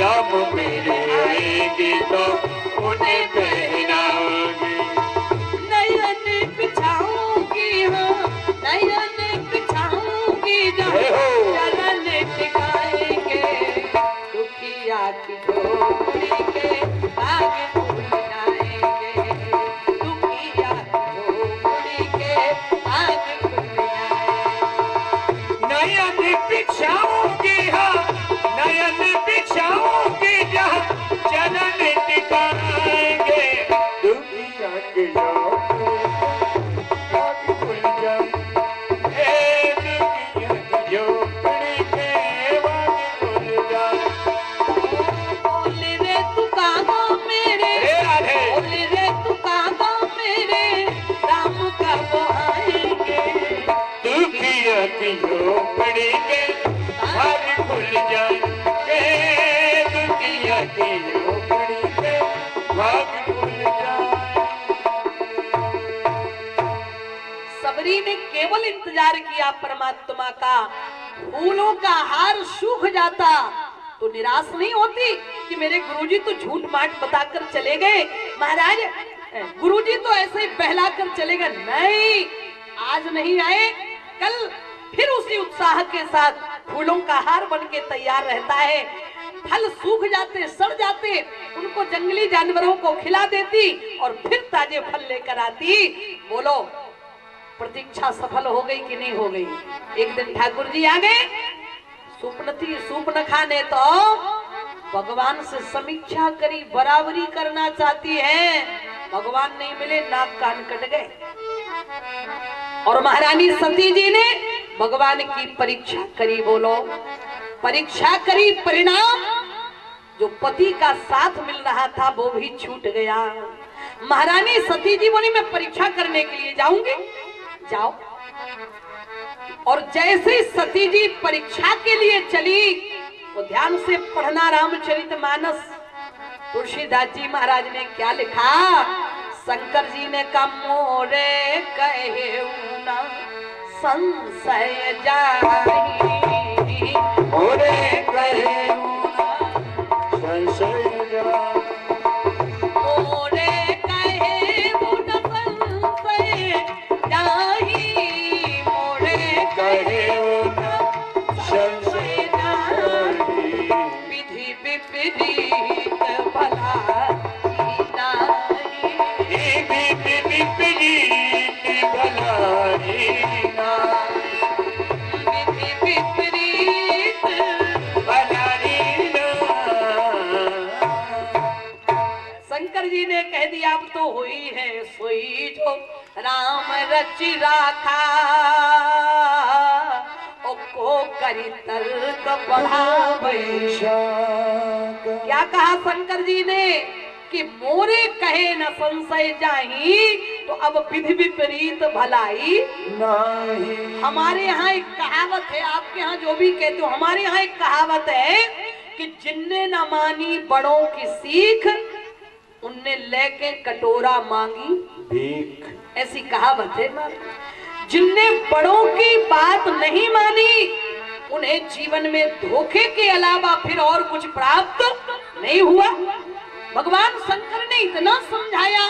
राम मेरे आएंगे तो उन्हें पहनाओगे। नयन बिछाऊंगी हाँ नयन बिछाऊंगी जब जय हो। चरण टिकाएंगे दुखिया की झोपड़ी के भाग खुल जाएंगे दुखिया की झोपड़ी के भाग खुल जाएंगे। नयन बिछाऊंगी हाँ नयन बिछाऊंगी जहाँ चरण टिकाएंगे दुनिया के लोग खुल जाए। हे दुनिया की झोपड़ी के भाग खुल जाए। बोल रे तू कहाँ मेरे हे राधे। बोल रे तू कहाँ मेरे राम कब आएंगे दुखिया की झोपड़ी के भाग खुल जाए। दुखिया की झोपड़ी के भाग खुल जाए। सबरी ने केवल इंतजार किया परमात्मा का। फूलों का हार सूख जाता तो निराश नहीं होती कि मेरे गुरुजी तो झूठ माट बताकर चले गए। महाराज गुरुजी तो ऐसे ही बहलाकर चले गए। नहीं, आज नहीं आए, कल फिर उसी उत्साह के साथ फूलों का हार बन के तैयार रहता है। फल सूख जाते, सड़ जाते, उनको जंगली जानवरों को खिला देती और फिर ताजे फल लेकर आती। बोलो, प्रतीक्षा सफल हो गई कि नहीं हो गई? एक दिन ठाकुर जी आ गए, सूप न खाने तो भगवान से समीक्षा करी, बराबरी करना चाहती है। भगवान नहीं मिले, नाक कान कट गए। और महारानी सती जी ने भगवान की परीक्षा करी। बोलो, परीक्षा करी, परिणाम जो पति का साथ मिल रहा था वो भी छूट गया। महारानी सती जी बोली मैं परीक्षा करने के लिए जाऊंगी। जाओ। और जैसे सती जी परीक्षा के लिए चली तो ध्यान से पढ़ना रामचरितमानस। तुलसीदास जी महाराज ने क्या लिखा? शंकर जी ने कहा मोरे कहे ना संशय जाहि, मोरे कहे ना संशय जाहि, मोरे कहे ना संशय जाहि, मोरे कहे ना संशय जाहि, विधि विपरीत भला विपरीत भलाई नाहि, विधि विपरीत भलाई नाहि। शंकर जी ने कह दिया अब तो हुई है सोई जो राम रचि राखा, ओ को करी तर्क बढ़ावे। क्या कहा शंकर जी ने कि मोरे कहे न संशय जाहि, तो अब विधि विपरीत भलाई नाही। हमारे यहाँ एक कहावत है, आपके यहाँ जो भी कहते हो, हमारे यहाँ एक कहावत है कि जिनने न मानी बड़ों की सीख, उनने लेके कटोरा मांगी भीख। ऐसी कहावत है। जिनने बड़ों की बात नहीं मानी, उन्हें जीवन में धोखे के अलावा फिर और कुछ प्राप्त नहीं हुआ। भगवान शंकर ने इतना समझाया,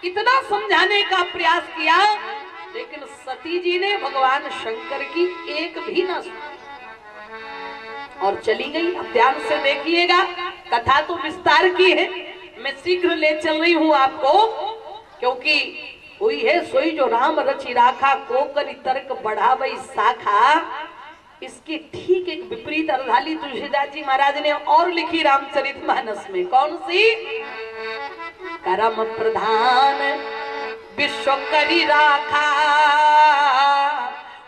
इतना समझाने का प्रयास किया, लेकिन सती जी ने भगवान शंकर की एक भी ना सुनी और चली गई। अब ध्यान से देखिएगा, कथा तो विस्तार की है, मैं शीघ्र ले चल रही हूं आपको, क्योंकि हुई है सोई जो राम रचि राखा, को करी तर्क बढ़ावई शाखा। इसकी ठीक एक विपरीत अर्धाली तुलसीदास जी महाराज ने और लिखी रामचरितमानस में। कौन सी? कर्म प्रधान विश्व करी राखा,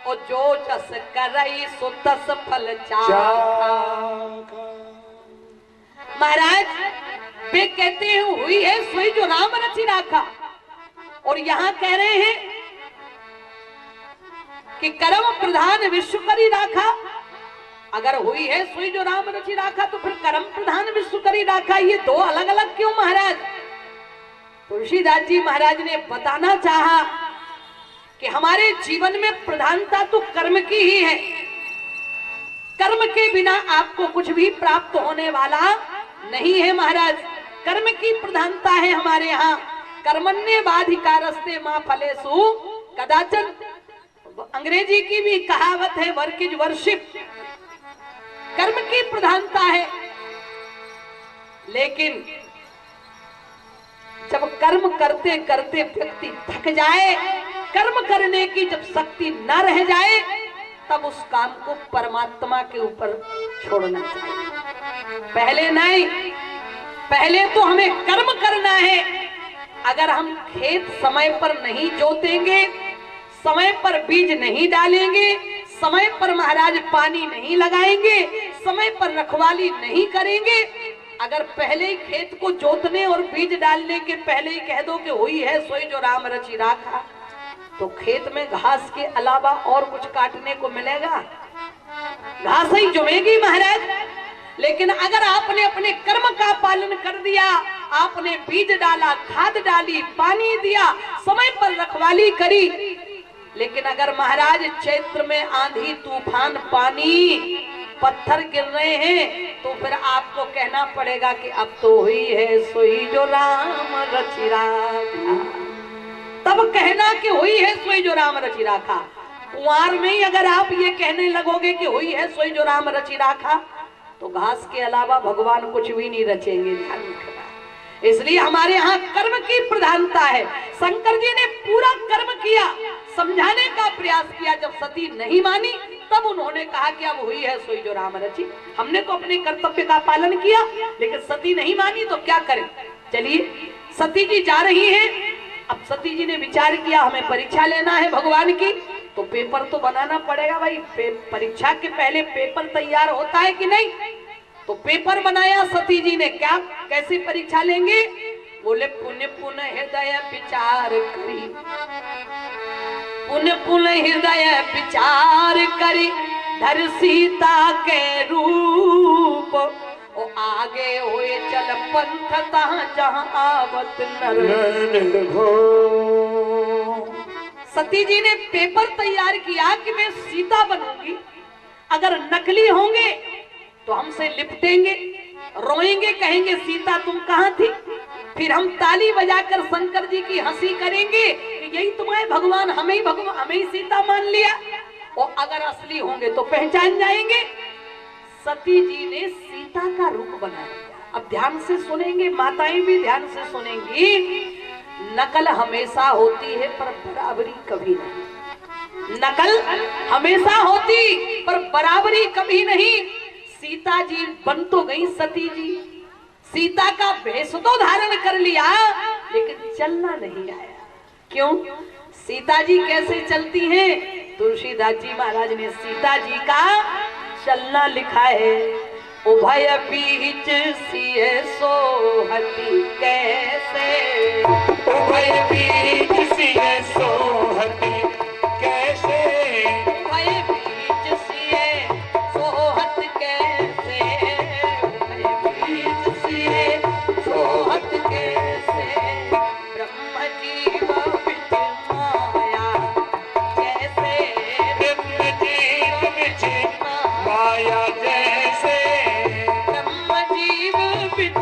और जो जस करई सो तस फल चाखा। महाराज वे कहते हैं हुई है सोई जो राम रचि राखा, और यहाँ कह रहे हैं कि कर्म प्रधान विश्व करी राखा। अगर हुई है सोई जो राम रचि राखा, तो फिर कर्म प्रधान विश्व करी राखा, ये दो अलग अलग क्यों महाराज? तुलसीदास जी महाराज ने बताना चाहा कि हमारे जीवन में प्रधानता तो कर्म की ही है। कर्म के बिना आपको कुछ भी प्राप्त होने वाला नहीं है महाराज, कर्म की प्रधानता है हमारे यहाँ। कर्मण्य बाधिकारस्ते मां फलेषु कदाचन। अंग्रेजी की भी कहावत है, वर्क इज वर्शिप। कर्म की प्रधानता है, लेकिन जब कर्म करते करते व्यक्ति थक जाए, कर्म करने की जब शक्ति न रह जाए, तब उस काम को परमात्मा के ऊपर छोड़ना चाहिए। पहले नहीं, पहले तो हमें कर्म करना है। अगर हम खेत समय पर नहीं जोतेंगे, समय पर बीज नहीं डालेंगे, समय पर महाराज पानी नहीं लगाएंगे, समय पर रखवाली नहीं करेंगे, अगर पहले ही खेत को जोतने और बीज डालने के पहले ही कह दो कि हुई है सोई जो राम रचि राखा, तो खेत में घास के अलावा और कुछ काटने को मिलेगा? घास ही जमेगी महाराज। लेकिन अगर आपने अपने कर्म का पालन कर दिया, आपने बीज डाला, खाद डाली, पानी दिया, समय पर रखवाली करी, लेकिन अगर महाराज चैत्र में आंधी तूफान पानी पत्थर गिर रहे हैं, तो फिर आपको कहना पड़ेगा कि अब तो हुई है सोई जो राम रचि राखा। तब कहना कि हुई है सोई जो राम रचि राखा। कुंवार में ही अगर आप ये कहने लगोगे कि हुई है सोई जो राम रचि राखा, तो घास के अलावा भगवान कुछ भी नहीं रचेंगे। ध्यान रखना। इसलिए हमारे यहाँ कर्म की प्रधानता है। शंकर जी ने पूरा कर्म किया, समझाने का प्रयास किया। जब सती नहीं मानी, तब उन्होंने कहा कि अब हुई है सोई जो राम रचि। हमने तो अपने कर्तव्य का पालन किया, लेकिन सती नहीं मानी तो क्या करें। चलिए, सती जी जा रही हैं। अब सती जी ने विचार किया हमें परीक्षा लेना है भगवान की, तो पेपर तो बनाना पड़ेगा भाई। परीक्षा के पहले पेपर तैयार होता है कि नहीं? तो पेपर बनाया सती जी ने। क्या, कैसे परीक्षा लेंगे? बोले पुण्य पुण्य हृदय विचार करी, पुण्य पुण्य हृदय विचार करी, धर सीता के रूप, ओ आगे हुए चल पंथ तहाँ जहाँ आवत नर हो। सती जी ने पेपर तैयार किया कि मैं सीता बनूंगी। अगर नकली होंगे तो हमसे लिपटेंगे, रोएंगे, कहेंगे सीता तुम कहाँ थी। फिर हम ताली बजाकर शंकर जी की हंसी करेंगे कि यही तुम्हारे भगवान, हमें ही सीता मान लिया। और अगर असली होंगे तो पहचान जाएंगे। सती जी ने सीता का रूप बना लिया। अब ध्यान से सुनेंगे, माताएं भी ध्यान से सुनेंगी। नकल हमेशा होती है पर बराबरी कभी नहीं। नकल हमेशा होती पर बराबरी कभी नहीं। सीता जी बन तो गई सती जी, सीता का भेष तो धारण कर लिया, लेकिन चलना नहीं आया। क्यों? सीता जी कैसे चलती हैं? तुलसीदास जी महाराज ने सीता जी का चलना लिखा है। उभय बीच सिए सोहती कैसे, उभय बीच सिए सोहती कैसे, उभय बीच सिए सोहत कैसे, उभय बीच सिए सोहत कैसे, ब्रह्म जीव बिच माया जैसे, ब्रह्म जीव बिच माया जैसे, ब्रह्म जीव बिच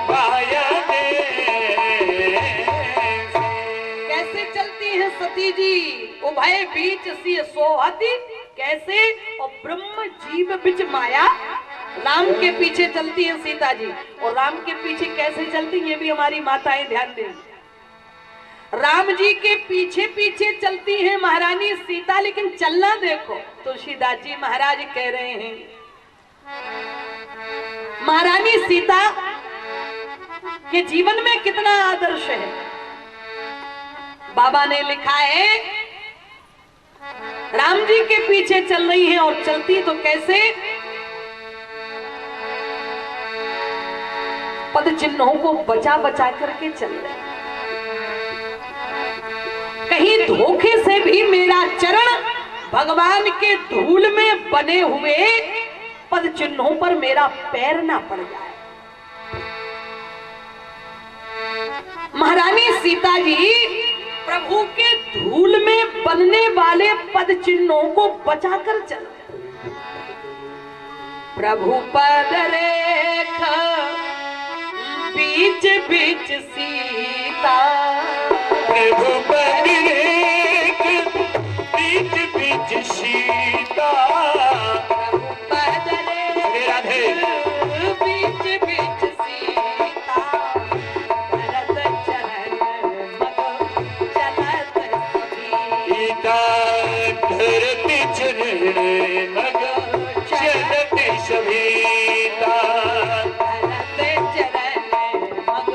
माया जैसे। कैसे चलती है सती जी? उभय बीच सिए सोहती कैसे, और ब्रह्म जीव बिच माया। राम के पीछे चलती है सीता जी, और राम के पीछे कैसे चलती, ये भी हमारी माताएं ध्यान दें। राम जी के पीछे पीछे चलती है महारानी सीता, लेकिन चलना देखो। तुलसीदास जी महाराज कह रहे हैं, महारानी सीता के जीवन में कितना आदर्श है। बाबा ने लिखा है, राम जी के पीछे चल रही हैं, और चलती तो कैसे, पद चिन्हों को बचा बचा करके चल रही हैं। कहीं धोखे से भी मेरा चरण भगवान के धूल में बने हुए पद चिन्हों पर मेरा पैर ना पड़ जाए। महारानी सीता जी प्रभु के धूल में बनने वाले पद चिन्हों को बचाकर चल। प्रभु पद रेख बीच बीच सीता, प्रभु पद रेख बीच बीच सीता, प्रभु पद राधे बीच बीच सीता, भरत चरण मग चलत सभी, सीता धरती चरण मग चलते सभीता, भरत चरण मग।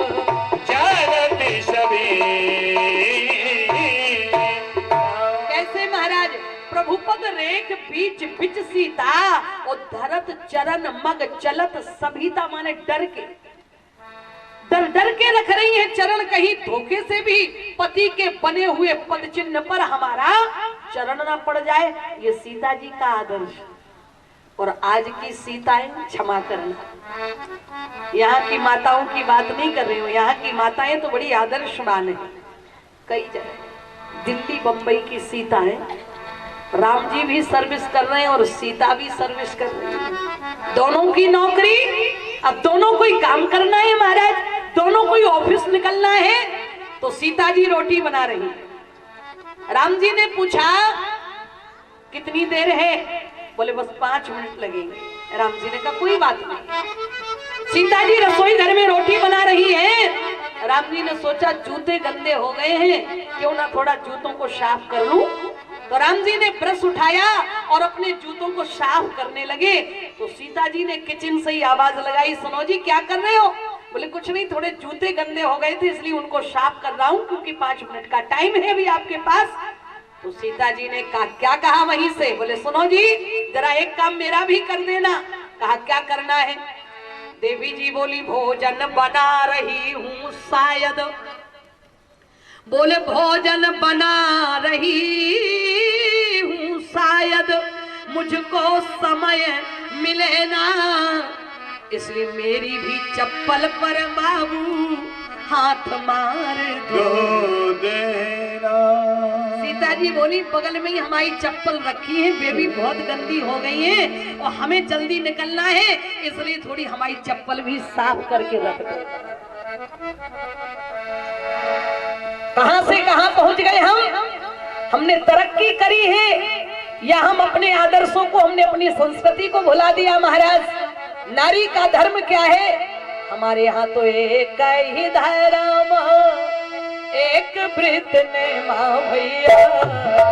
चलते सभी। कैसे महाराज? प्रभु पद रेख बीच बीच सीता और धरत चरण मग चलत सभीता, माने डर के, डर डर के रख रही है चरण, कहीं धोखे से भी पति के बने हुए पद चिन्ह पर हमारा चरण ना पड़ जाए। ये सीता जी का आदर्श। और आज की सीताएं, क्षमा करना, यहाँ की माताओं की बात नहीं कर रही हूँ, यहाँ की माताएं तो बड़ी आदर्शवान है। कई जगह दिल्ली बंबई की सीताएं, राम जी भी सर्विस कर रहे हैं और सीता भी सर्विस कर रही है। दोनों की नौकरी, अब दोनों को ही काम करना है महाराज, दोनों को ही ऑफिस निकलना है। तो सीता जी रोटी बना रही है। राम जी ने पूछा कितनी देर है? बोले बस 5 मिनट लगेंगे। राम जी ने कहा कोई बात नहीं। सीता जी रसोई घर में रोटी बना रही है। राम जी ने सोचा जूते गंदे हो गए हैं, क्यों ना थोड़ा जूतों को साफ कर लूं। तो राम जी ने ब्रश उठाया और अपने जूतों को साफ करने लगे। तो सीता जी ने किचन से ही आवाज लगाई, सुनो जी क्या कर रहे हो? बोले कुछ नहीं, थोड़े जूते गंदे हो गए थे इसलिए उनको साफ कर रहा हूँ, क्योंकि 5 मिनट का टाइम है अभी आपके पास। तो सीता जी ने कहा क्या कहा वहीं से? बोले सुनो जी जरा एक काम मेरा भी कर देना। कहा क्या करना है? देवी जी बोली भोजन बना रही हूँ शायद, बोले भोजन बना रही हूँ शायद मुझको समय मिले ना, इसलिए मेरी भी चप्पल पर बाबू हाथ मार दो देना। सीता जी बोली बगल में ही हमारी चप्पल रखी है, वे भी बहुत गंदी हो गई है और हमें जल्दी निकलना है, इसलिए थोड़ी हमारी चप्पल भी साफ करके रख दो। कहां से कहां पहुंच गए हम? हमने तरक्की करी है या हम अपने आदर्शों को, हमने अपनी संस्कृति को भुला दिया? महाराज नारी का धर्म क्या है? हमारे यहाँ तो एक ही धर्म, एक वृत ने माँ भैया